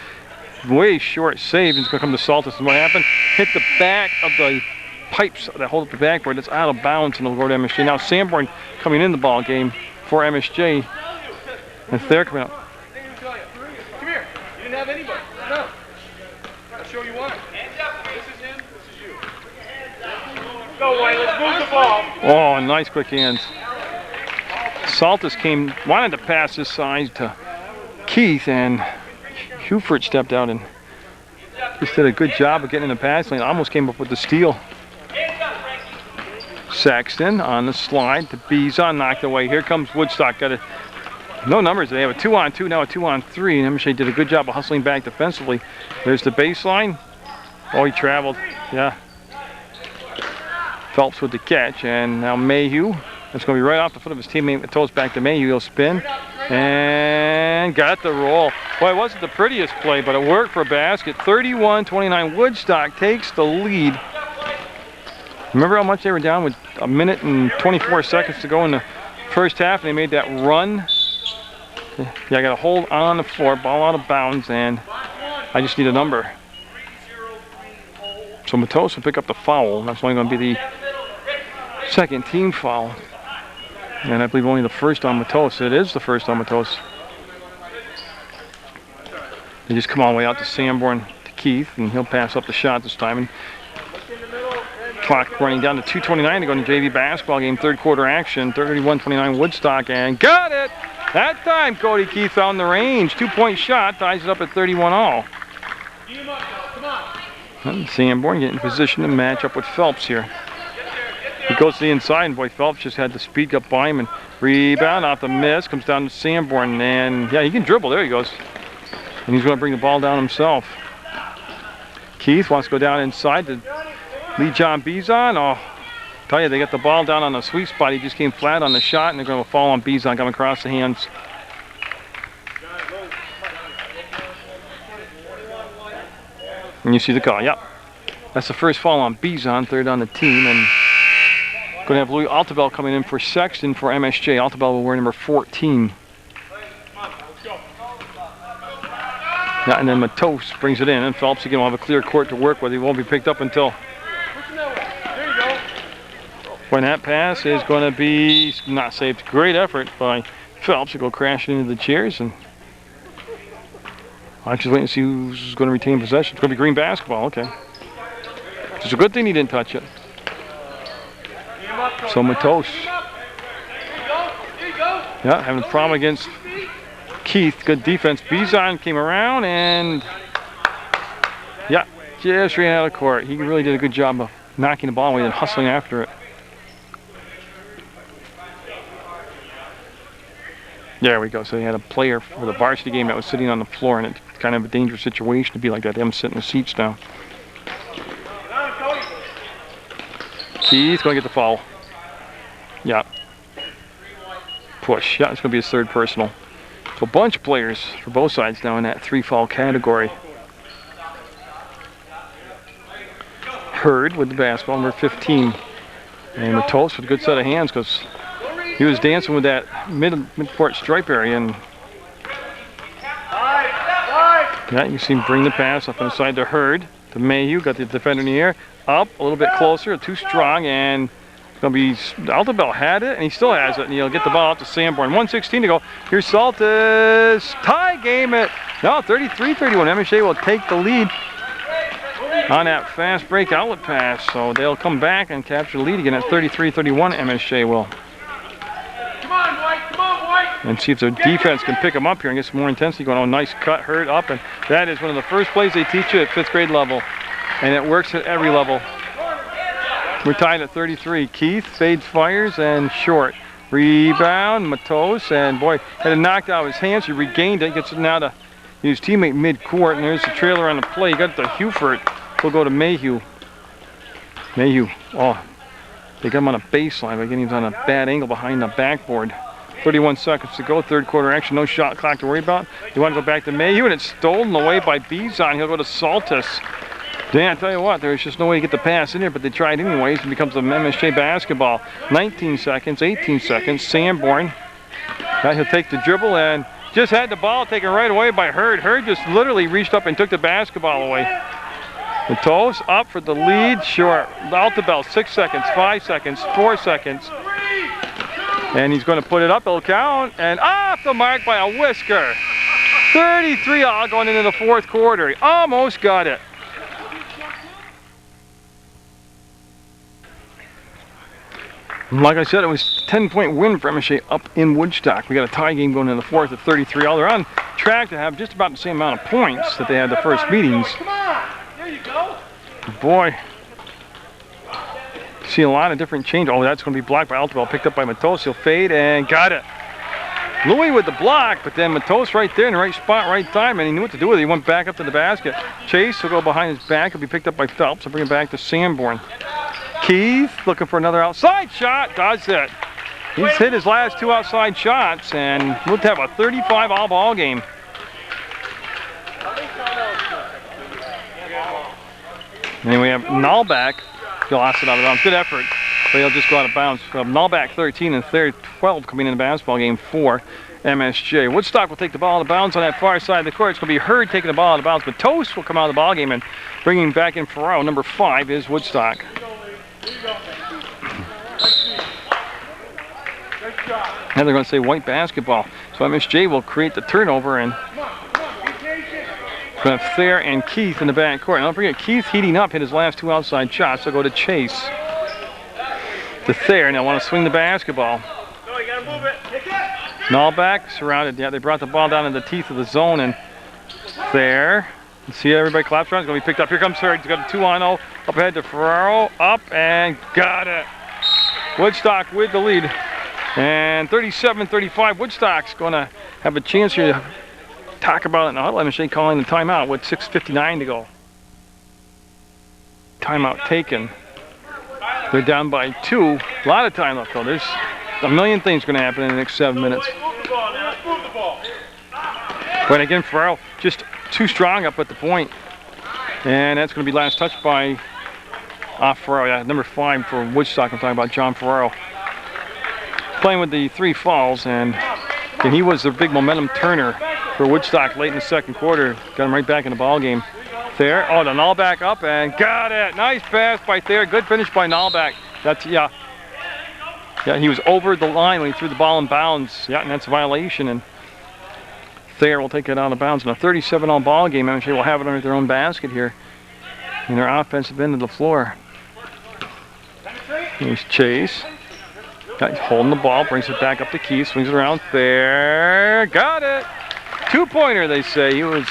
way short save. It's going to come to Saltis. And what happened? Hit the back of the pipes that hold up the backboard. It's out of bounds, and it'll go to MSJ. Now Sanborn coming in the ball game for MSJ. And Thayer coming out. Come here. You didn't have anybody. No. I'll show you one. This is him. This is you. Go, White. Let's move the ball. Oh, nice quick hands. Saltis wanted to pass this side to Keith, and Hufert stepped out and just did a good job of getting in the pass lane. Almost came up with the steal. Sexton on the slide to Bizon, knocked away. Here comes Woodstock. Got no numbers. They have a 2-on-2, now a 2-on-3, and MSJ did a good job of hustling back defensively. There's the baseline. Oh, he traveled. Yeah. Phelps with the catch, and now Mayhew. It's going to be right off the foot of his teammate. It toes back to Mayhew. He'll spin and got the roll. Boy, it wasn't the prettiest play, but it worked for a basket. 31-29. Woodstock takes the lead. Remember how much they were down with a minute and 24 seconds to go in the first half, and they made that run. Yeah, I got a hold on the floor, ball out of bounds, and I just need a number. So Matos will pick up the foul, and that's only going to be the second team foul. And I believe only the first on Matos. It is the first on Matos. They just come all the way out to Sanborn to Keith, and he'll pass up the shot this time. And clock running down to 2:29 to go in the JV basketball game, third quarter action. 31-29 Woodstock, and got it! That time Cody Keith found the range. 2-point shot, ties it up at 31-all. And Sanborn getting in position to match up with Phelps here. He goes to the inside, and boy, Phelps just had the speed up by him, and rebound off the miss, comes down to Sanborn, and yeah, he can dribble, there he goes. And he's going to bring the ball down himself. Keith wants to go down inside to Lee John Bizon. Oh, tell you, they got the ball down on the sweet spot. He just came flat on the shot, and they're going to fall on Bizon coming across the hands. And you see the call, yep. That's the first foul on Bizon, third on the team, and going to have Louis Altobello coming in for Sexton for MSJ. Altobello will wear number 14. Yeah, and then Matos brings it in, and Phelps again will have a clear court to work with. He won't be picked up until when that pass is going to be not saved. Great effort by Phelps to go crashing into the chairs, and I'm just waiting to see who's going to retain possession. It's going to be Green basketball, okay. It's a good thing he didn't touch it. So Matos, yeah, having a problem against Keith. Good defense. Bizon came around and yeah, just ran out of court. He really did a good job of knocking the ball away and hustling after it. There we go. So they had a player for the varsity game that was sitting on the floor, and it's kind of a dangerous situation to be like that. Them sitting in the seats now. Keith going to get the foul. Yeah. Push. Yeah, it's going to be his third personal. So a bunch of players for both sides now in that 3-foul category. Hurd with the basketball, number 15. And Matos with a good set of hands because he was dancing with that mid-court stripe area. And yeah, you see him bring the pass up inside to Hurd. To Mayhew, got the defender in the air. Up, a little bit closer, too strong, and it's going to be, Altobel had it, and he still has it, and he'll get the ball out to Sanborn. 1:16 to go. Here's Saltis. Tie game it. No, 33-31. MSJ will take the lead on that fast break outlet pass. So they'll come back and capture the lead again at 33-31. MSJ will. Come on, White. Come on, White. And see if their defense can pick them up here and get some more intensity going. Oh, nice cut, Hurd up, and that is one of the first plays they teach you at 5th grade level. And it works at every level. We're tied at 33. Keith fades, fires, and short. Rebound, Matos, and boy, had it knocked out of his hands. He regained it, gets it now to his teammate mid-court, and there's the trailer on the play. He got it to Hufert. We'll go to Mayhew. Mayhew, oh, they got him on a baseline by getting him on a bad angle behind the backboard. 31 seconds to go, third quarter action, no shot clock to worry about. You want to go back to Mayhew, and it's stolen away by Bizon. He'll go to Saltis. Dan, I tell you what, there's just no way to get the pass in here, but they tried anyways. It becomes a MSJ basketball. 19 seconds, 18 seconds. Sanborn. He'll take the dribble and just had the ball taken right away by Hurd. Hurd just literally reached up and took the basketball away. The toes up for the lead, short. Altobel, 6 seconds, 5 seconds, 4 seconds. And he's going to put it up, it'll count, and off the mark by a whisker. 33 all going into the fourth quarter. He almost got it. Like I said, it was a 10-point win for MSJ up in Woodstock. We got a tie game going in the fourth at 33 all. They're on track to have just about the same amount of points that they had the first meetings. Come on. There you go. Boy, see a lot of different change. Oh, that's going to be blocked by Altobel. Picked up by Matos. He'll fade and got it. Louis with the block, but then Matos right there in the right spot, right time, and he knew what to do with it. He went back up to the basket. Chase will go behind his back. He'll be picked up by Phelps. He'll bring it back to Sanborn. Keith looking for another outside shot. Does it. He's hit his last 2 outside shots, and we'll have a 35 all ball game. And then we have Nalback. He lost it out of bounds. Good effort, but he'll just go out of bounds. Nalback 13 and Thayer 12 coming in the basketball game for MSJ. Woodstock will take the ball out of bounds on that far side of the court. It's going to be Hurd taking the ball out of bounds, but Toast will come out of the ball game and bringing back in Ferraro. Number 5 is Woodstock. Now they're going to say white basketball. So MSJ will create the turnover, and we'll have Thayer and Keith in the backcourt. And don't forget, Keith heating up, hit his last 2 outside shots. So go to Chase. To Thayer, now want to swing the basketball. No, you got to move it. Nalback surrounded. Yeah, they brought the ball down in the teeth of the zone, and Thayer. See everybody claps around. It's going to be picked up. Here comes Hurd. He's got a 2-on-0 up ahead to Ferraro. Up and got it. Woodstock with the lead. And 37-35. Woodstock's going to have a chance here to talk about it in the huddle. MSJ calling the timeout with 6:59 to go. Timeout taken. They're down by 2. A lot of time left though. There's a million things going to happen in the next 7 minutes. But again, Ferraro just too strong up at the point. And that's going to be last touch by Ferraro. Yeah, number 5 for Woodstock. I'm talking about John Ferraro. Playing with the 3 fouls, and he was the big momentum turner for Woodstock late in the second quarter. Got him right back in the ball game. Thayer, oh, the Nalback up and got it. Nice pass by Thayer. Good finish by Nalback. That's, yeah, he was over the line when he threw the ball in bounds. Yeah, and that's a violation, and Thayer will take it out of bounds in a 37-all ball game. MSJ will have it under their own basket here in their offensive end of the floor. Here's Chase. He's holding the ball, brings it back up to Keith, swings it around there. Got it. 2-pointer, they say. He was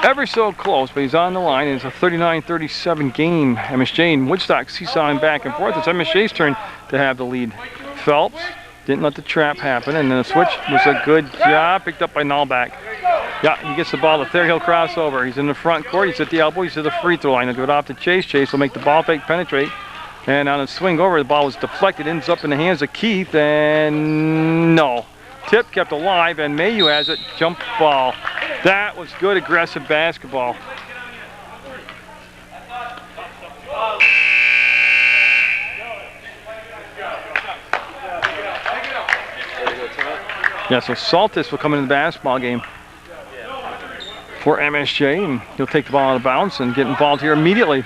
ever so close, but he's on the line. It's a 39-37 game. MSJ and Woodstock seesawing back and forth. It's MSJ's turn to have the lead. Phelps didn't let the trap happen, and then the switch was a good job, picked up by Nalback. Yeah, he gets the ball to Thayer. He'll cross over. He's in the front court. He's at the elbow. He's at the free throw line. He'll go it off to Chase. Chase will make the ball fake penetrate. And on a swing over, the ball was deflected, ends up in the hands of Keith, and no. Tip kept alive, and Mayu has it. Jump ball. That was good, aggressive basketball. Yeah, so Saltis will come into the basketball game for MSJ, and he'll take the ball out of bounds and get involved here immediately.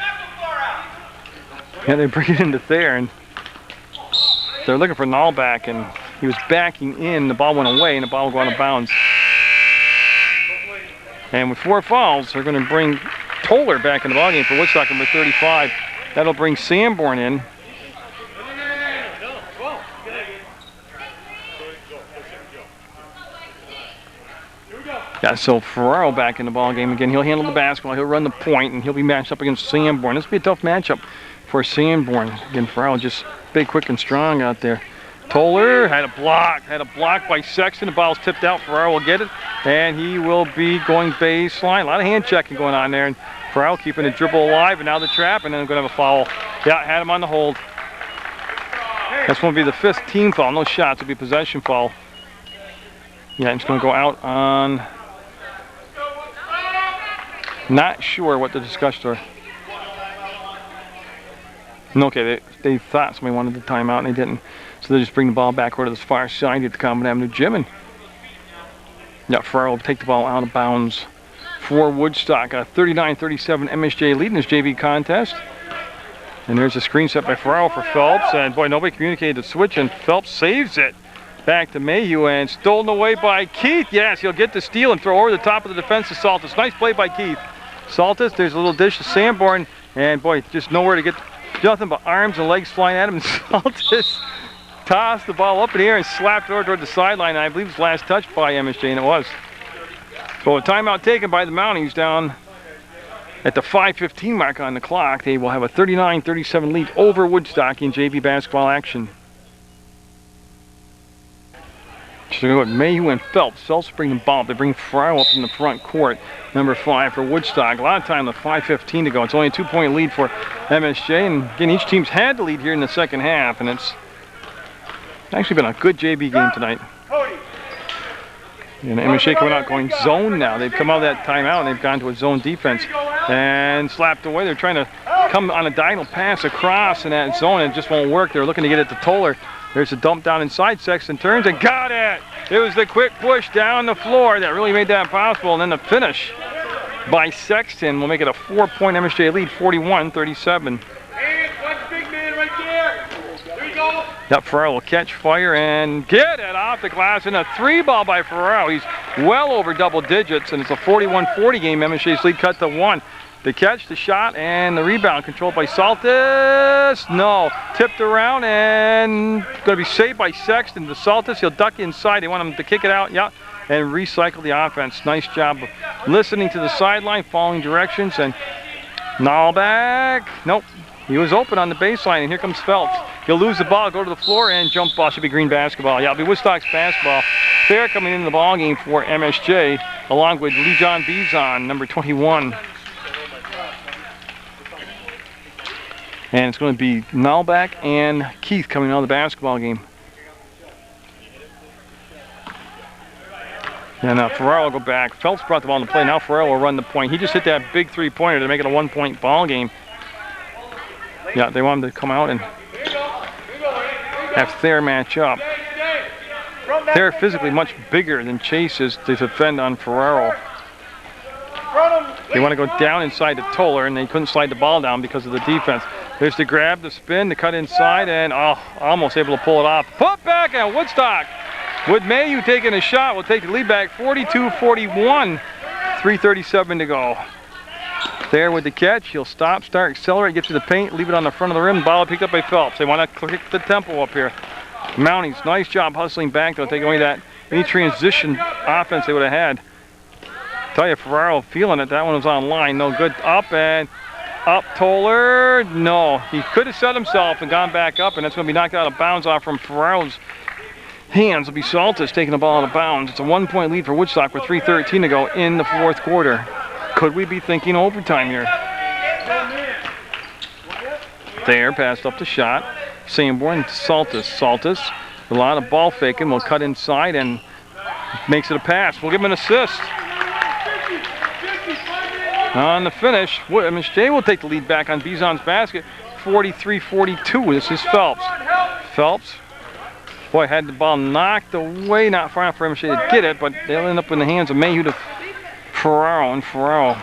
And they bring it into Thayer, and they're looking for Nall back, and he was backing in. The ball went away, and the ball will go out of bounds. And with 4 fouls, they're going to bring Toller back in the ballgame for Woodstock, number 35. That'll bring Sanborn in. Yeah, so Ferraro back in the ball game again. He'll handle the basketball. He'll run the point, and he'll be matched up against Sanborn. This will be a tough matchup for Sanborn. Again, Ferraro just big, quick, and strong out there. Toller had a block by Sexton. The ball's tipped out. Ferraro will get it, and he will be going baseline. A lot of hand checking going on there, and Ferraro keeping the dribble alive, and now the trap, and then going to have a foul. Yeah, had him on the hold. That's going to be the 5th team foul. No shots. It'll be a possession foul. Yeah, it's going to go out on. Not sure what the discussions are. Okay, they thought somebody wanted the timeout and they didn't. So they just bring the ball back over to the far side at the Common Avenue Gym. And yeah, Ferraro will take the ball out of bounds for Woodstock. A 39-37 MSJ lead in this JV contest. And there's a screen set by Ferraro for Phelps. And boy, nobody communicated the switch, and Phelps saves it. Back to Mayhew, and stolen away by Keith. Yes, he'll get the steal and throw over the top of the defense to Saltis. Nice play by Keith. Saltis, there's a little dish to Sanborn, and boy, just nowhere to get. Nothing but arms and legs flying at him. And Saltis tossed the ball up in the air and slapped it over toward the sideline. I believe it was last touched by MSJ, and it was. So a timeout taken by the Mounties down at the 5:15 mark on the clock. They will have a 39-37 lead over Woodstock in JV basketball action. So they're going to go with Mayhew and Phelps. Phelps bring the ball. They bring Ferraro up in the front court. Number 5 for Woodstock. A lot of time, the 5:15 to go. It's only a 2-point lead for MSJ. And again, each team's had the lead here in the second half. And it's actually been a good JV game tonight. And MSJ coming out going zone now. They've come out of that timeout and they've gone to a zone defense. And slapped away. They're trying to come on a diagonal pass across in that zone. And it just won't work. They're looking to get it to Toller. There's a dump down inside. Sexton turns and got it. It was the quick push down the floor that really made that possible. And then the finish by Sexton will make it a 4-point MSJ lead, 41-37. Yep, Ferraro will catch fire and get it off the glass. And a 3-ball by Ferraro. He's well over double digits, and it's a 41-40 game. MSJ's lead cut to 1. The catch, the shot, and the rebound controlled by Saltis. No, tipped around and going to be saved by Sexton. The Saltis, he'll duck inside. They want him to kick it out, yeah, and recycle the offense. Nice job of listening to the sideline, following directions, and Nall back. Nope, he was open on the baseline, and here comes Phelps. He'll lose the ball, go to the floor, and jump ball. Should be green basketball. Yeah, it'll be Woodstock's basketball. Fair coming into the ball game for MSJ, along with Lee John Bizon, number 21. And it's going to be Nallback and Keith coming out of the basketball game. And Ferraro will go back. Phelps brought the ball into play. Now Ferraro will run the point. He just hit that big 3-pointer to make it a 1-point ball game. Yeah, they want him to come out and have Thayer match up. Thayer physically much bigger than Chase is to defend on Ferraro. They want to go down inside to Toller, and they couldn't slide the ball down because of the defense. There's the grab, the spin, the cut inside, and almost able to pull it off. Put back at Woodstock. With Mayhew taking a shot, we'll take the lead back 42-41. 3:37 to go. There with the catch, he'll stop, start, accelerate, get to the paint, leave it on the front of the rim. Ball picked up by Phelps. They want to kick the tempo up here. Mounties, nice job hustling back. They'll take away that any transition offense they would have had. Tell you, Ferraro feeling it. That one was on line. No good. Up and up. Toller. No. He could have set himself and gone back up, and that's going to be knocked out of bounds off from Ferraro's hands. It'll be Saltis taking the ball out of bounds. It's a 1-point lead for Woodstock with 3:13 to go in the 4th quarter. Could we be thinking overtime here? There, passed up the shot. Sanborn, Saltis. Saltis, a lot of ball faking, will cut inside and makes it a pass. We'll give him an assist. On the finish, MSJ will take the lead back on Bison's basket, 43-42. This is Phelps. Phelps, boy, had the ball knocked away, not far enough for MSJ to get it, but they'll end up in the hands of Mayhew to Ferraro, and Ferraro.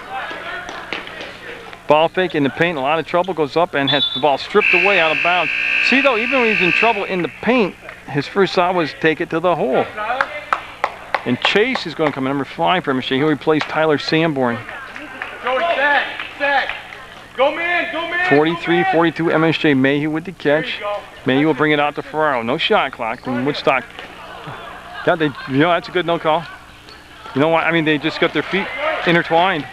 Ball fake in the paint, a lot of trouble, goes up and has the ball stripped away out of bounds. See though, even when he's in trouble in the paint, his first thought was take it to the hole. And Chase is going to come in, number 5 for MSJ. He'll replace Tyler Sanborn. Go man, go man. 43-42 MSJ. Mayhew with the catch. Mayhew will bring it out to Ferraro. No shot clock from Woodstock. Yeah, that's a good no call. You know what? I mean, they just got their feet intertwined.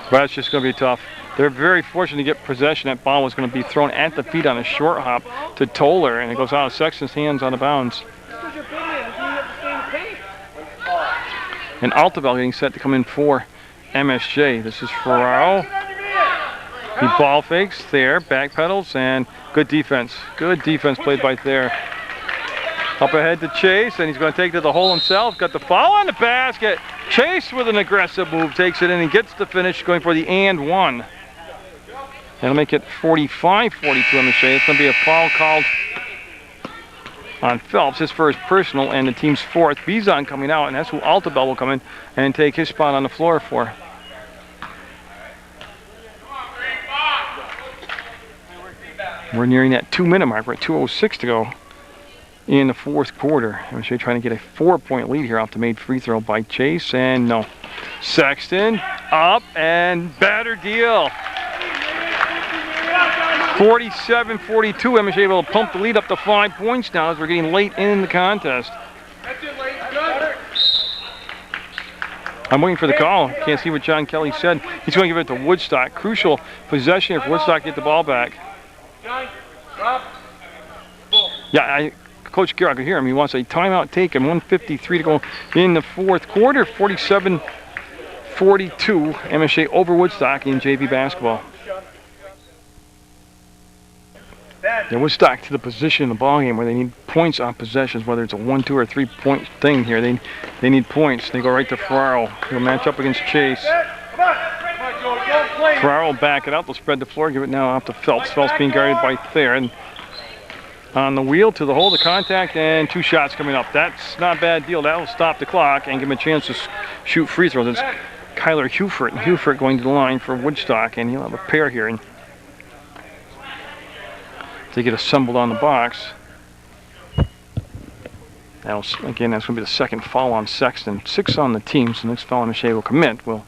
But it's just going to be tough. They're very fortunate to get possession. That ball was going to be thrown at the feet on a short hop to Toller, and it goes out of Sexton's hands out of bounds. And Altavell getting set to come in for MSJ. This is Ferraro. He ball fakes there, backpedals, and good defense. Good defense played by there. Up ahead to Chase, and he's going to take it to the hole himself. Got the foul on the basket. Chase with an aggressive move, takes it in and gets the finish, going for the and one. That'll make it 45-42 MSJ. It's going to be a foul called on Phelps, his first personal, and the team's 4th. Bison coming out, and that's who Altavell will come in and take his spot on the floor for. We're nearing that 2-minute mark. We're at 2:06 to go in the 4th quarter. MSJ trying to get a 4-point lead here off the made free throw by Chase, and no. Sexton up and better deal. 47-42. MSJ able to pump the lead up to 5 points now as we're getting late in the contest. I'm waiting for the call. Can't see what John Kelly said. He's going to give it to Woodstock. Crucial possession if Woodstock get the ball back. Yeah, Coach Garrett, I could hear him. He wants a timeout taken. 1:53 to go in the 4th quarter. 47-42. MSJ over Woodstock in JV basketball. Yeah, Woodstock to the position in the ball game where they need points on possessions, whether it's a 1, 2, or 3-point thing here. They need points. They go right to Ferraro. He'll match up against Chase. Ferraro will back it out. They'll spread the floor. Give it now off to Phelps. Phelps being guarded by Thayer. And on the wheel to the hole, the contact, and 2 shots coming up. That's not a bad deal. That will stop the clock and give him a chance to shoot free throws. It's Kyler Hufert. Hufert going to the line for Woodstock, and he'll have a pair here. And they get assembled on the box. Again, that's going to be the 2nd foul on Sexton. 6 on the team, so the next foul MSJ will commit. We'll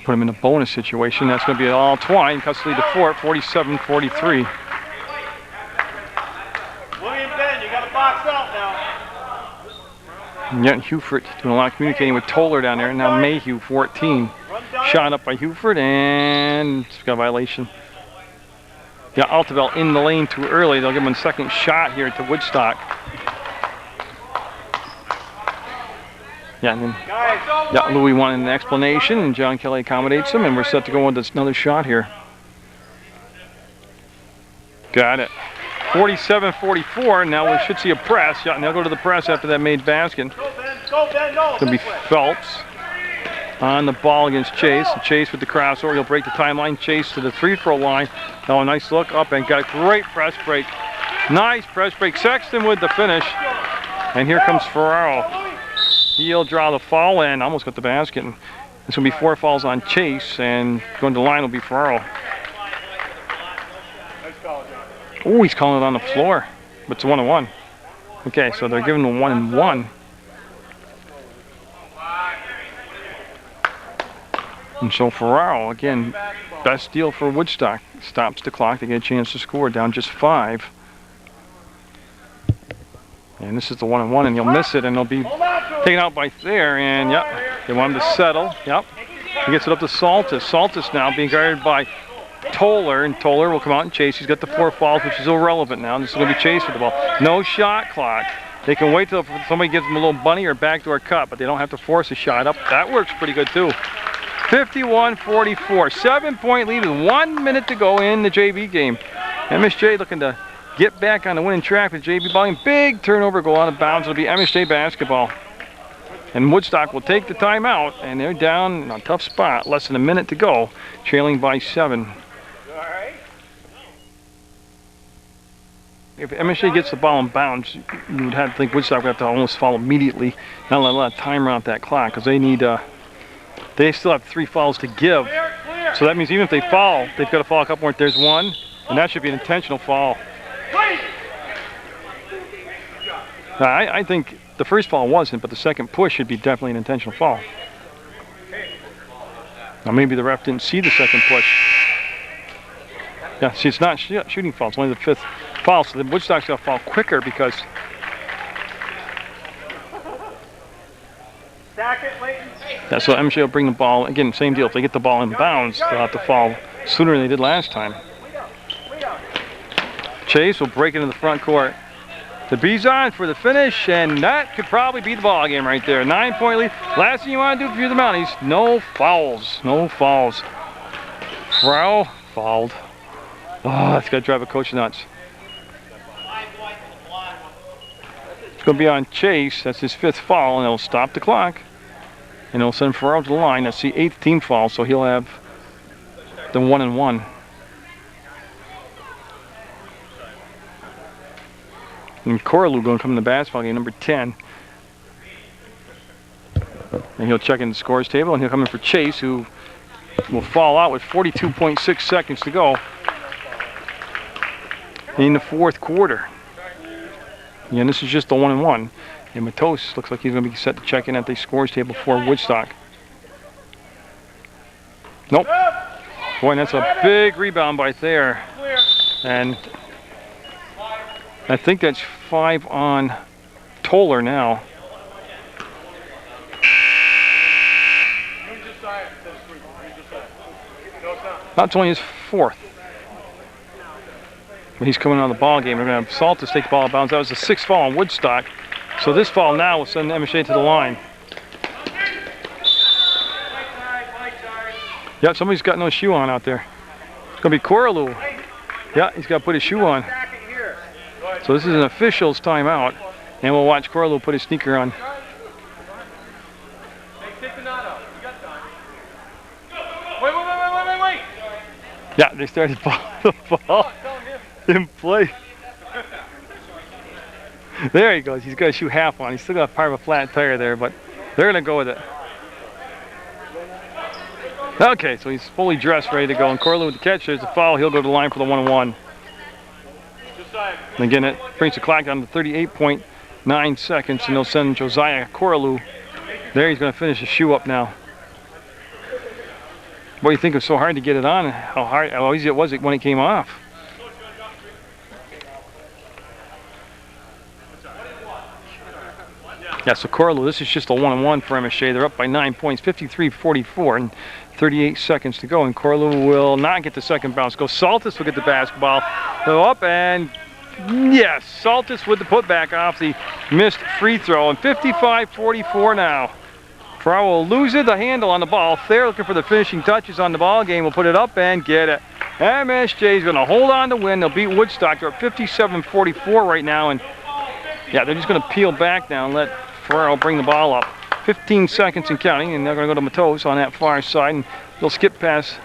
put him in a bonus situation. That's going to be all twine. Cuts the lead to 4 at 47-43. Box out now. Yeah, Hufert doing a lot of communicating with Toller down there. And now Mayhew, 14. Shot up by Hufert, and it's got a violation. Yeah, Altavell in the lane too early. They'll give him a 2nd shot here to Woodstock. Yeah, and then Louis wanted an explanation, and John Kelly accommodates him, and we're set to go with another shot here. Got it. 47-44. Now we should see a press. Yeah, and they'll go to the press after that made basket. It's going to be Phelps on the ball against Chase. Chase with the crossover. He'll break the timeline. Chase to the free throw line. Oh, nice look up and got a great press break. Nice press break. Sexton with the finish. And here comes Ferraro. He'll draw the foul and almost got the basket. And it's going to be 4 fouls on Chase, and going to the line will be Ferraro. Oh, he's calling it on the floor, but it's a 1-on-1. Okay, so they're giving him 1-and-1. And so Ferraro, again, best deal for Woodstock. Stops the clock. They get a chance to score down just 5. And this is the 1-on-1, and he'll miss it, and he'll be taken out by Thayer. And, yep, they want him to settle. Yep. He gets it up to Saltis. Saltis now being guarded by Toller, and Toller will come out and chase. He's got the 4 fouls, which is irrelevant now. This is going to be Chase with the ball. No shot clock. They can wait till somebody gives them a little bunny or backdoor cut, but they don't have to force a shot up. That works pretty good too. 51-44. 7-point lead with 1 minute to go in the JV game. MSJ looking to get back on the winning track with JV ball game. Big turnover, go out of bounds. It'll be MSJ basketball. And Woodstock will take the timeout, and they're down in a tough spot. Less than a minute to go, trailing by 7. If MSJ gets the ball in bounds, you would have to think Woodstock would have to almost foul immediately. Not let a lot of time run out that clock, because they need, they still have 3 fouls to give. So that means even if they foul, they've got to foul a couple more. There's 1, and that should be an intentional foul. I think the first foul wasn't, but the second push should be definitely an intentional foul. Now maybe the ref didn't see the second push. Yeah, see, it's not shooting foul. It's only the 5th foul, so the Woodstock's got to foul quicker because. Yeah, so MSJ will bring the ball again. Same deal. If they get the ball in bounds, they'll have to foul sooner than they did last time. Chase will break into the front court. The Bees on for the finish, and that could probably be the ball game right there. 9-point lead. Last thing you want to do if you're the Mounties, no fouls. No fouls. Frau fouled. Oh, that's going to drive a coach nuts. It's going to be on Chase. That's his 5th foul, and it'll stop the clock. And it'll send Farrell to the line. That's the 8th team foul, so he'll have the 1-and-1. And Corlew going to come in the basketball game, number 10. And he'll check in the scores table, and he'll come in for Chase, who will fall out with 42.6 seconds to go in the 4th quarter. And this is just the 1-and-1. And Matos looks like he's going to be set to check in at the scores table for Woodstock. Nope. Boy, and that's a big rebound by Thayer. And I think that's 5 on Toller now. That's only his 4th. But he's coming on the ball game. We're going to have Saltus take the ball out of bounds. That was the 6th foul on Woodstock. So this foul now will send MSJ to the line. Yep, somebody's got no shoe on out there. It's going to be Corlew. Yeah, he's got to put his shoe on. So this is an official's timeout, and we'll watch Corlew put his sneaker on. Wait. Yeah, they started the ball in play. There he goes. He's got a shoe half on. He's still got part of a flat tire there, but they're going to go with it. Okay, so he's fully dressed, ready to go. And Corlew with the catch. There's the foul. He'll go to the line for the 1-and-1. And again, it brings the clock down to 38.9 seconds, and they'll send Josiah Corlew. There, he's going to finish his shoe up now. Boy, you think it was so hard to get it on, how easy it was when it came off. Yeah, so Corlew, this is just a 1-and-1 for MSJ. They're up by 9 points, 53-44, and 38 seconds to go. And Corlew will not get the second bounce. Saltus will get the basketball. Go up, and yes, Saltus with the putback off the missed free throw. And 55-44 now. Frau will lose it, the handle on the ball. Thayer looking for the finishing touches on the ball game. Will put it up and get it. MSJ is going to hold on to win. They'll beat Woodstock. They're up 57-44 right now. And yeah, they're just going to peel back now and let Farrell bring the ball up. 15 seconds and counting, and they're going to go to Matos on that far side, and they'll skip pass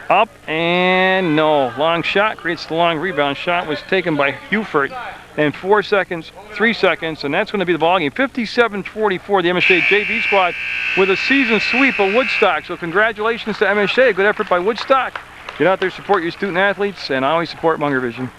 up, and no. Long shot creates the long rebound. Shot was taken by Hufert, and 4 seconds, 3 seconds, and that's going to be the ball game. 57-44, the MSJ JV squad with a season sweep of Woodstock. So congratulations to MSJ. Good effort by Woodstock. Get out there, support your student athletes, and always support Munger Vision.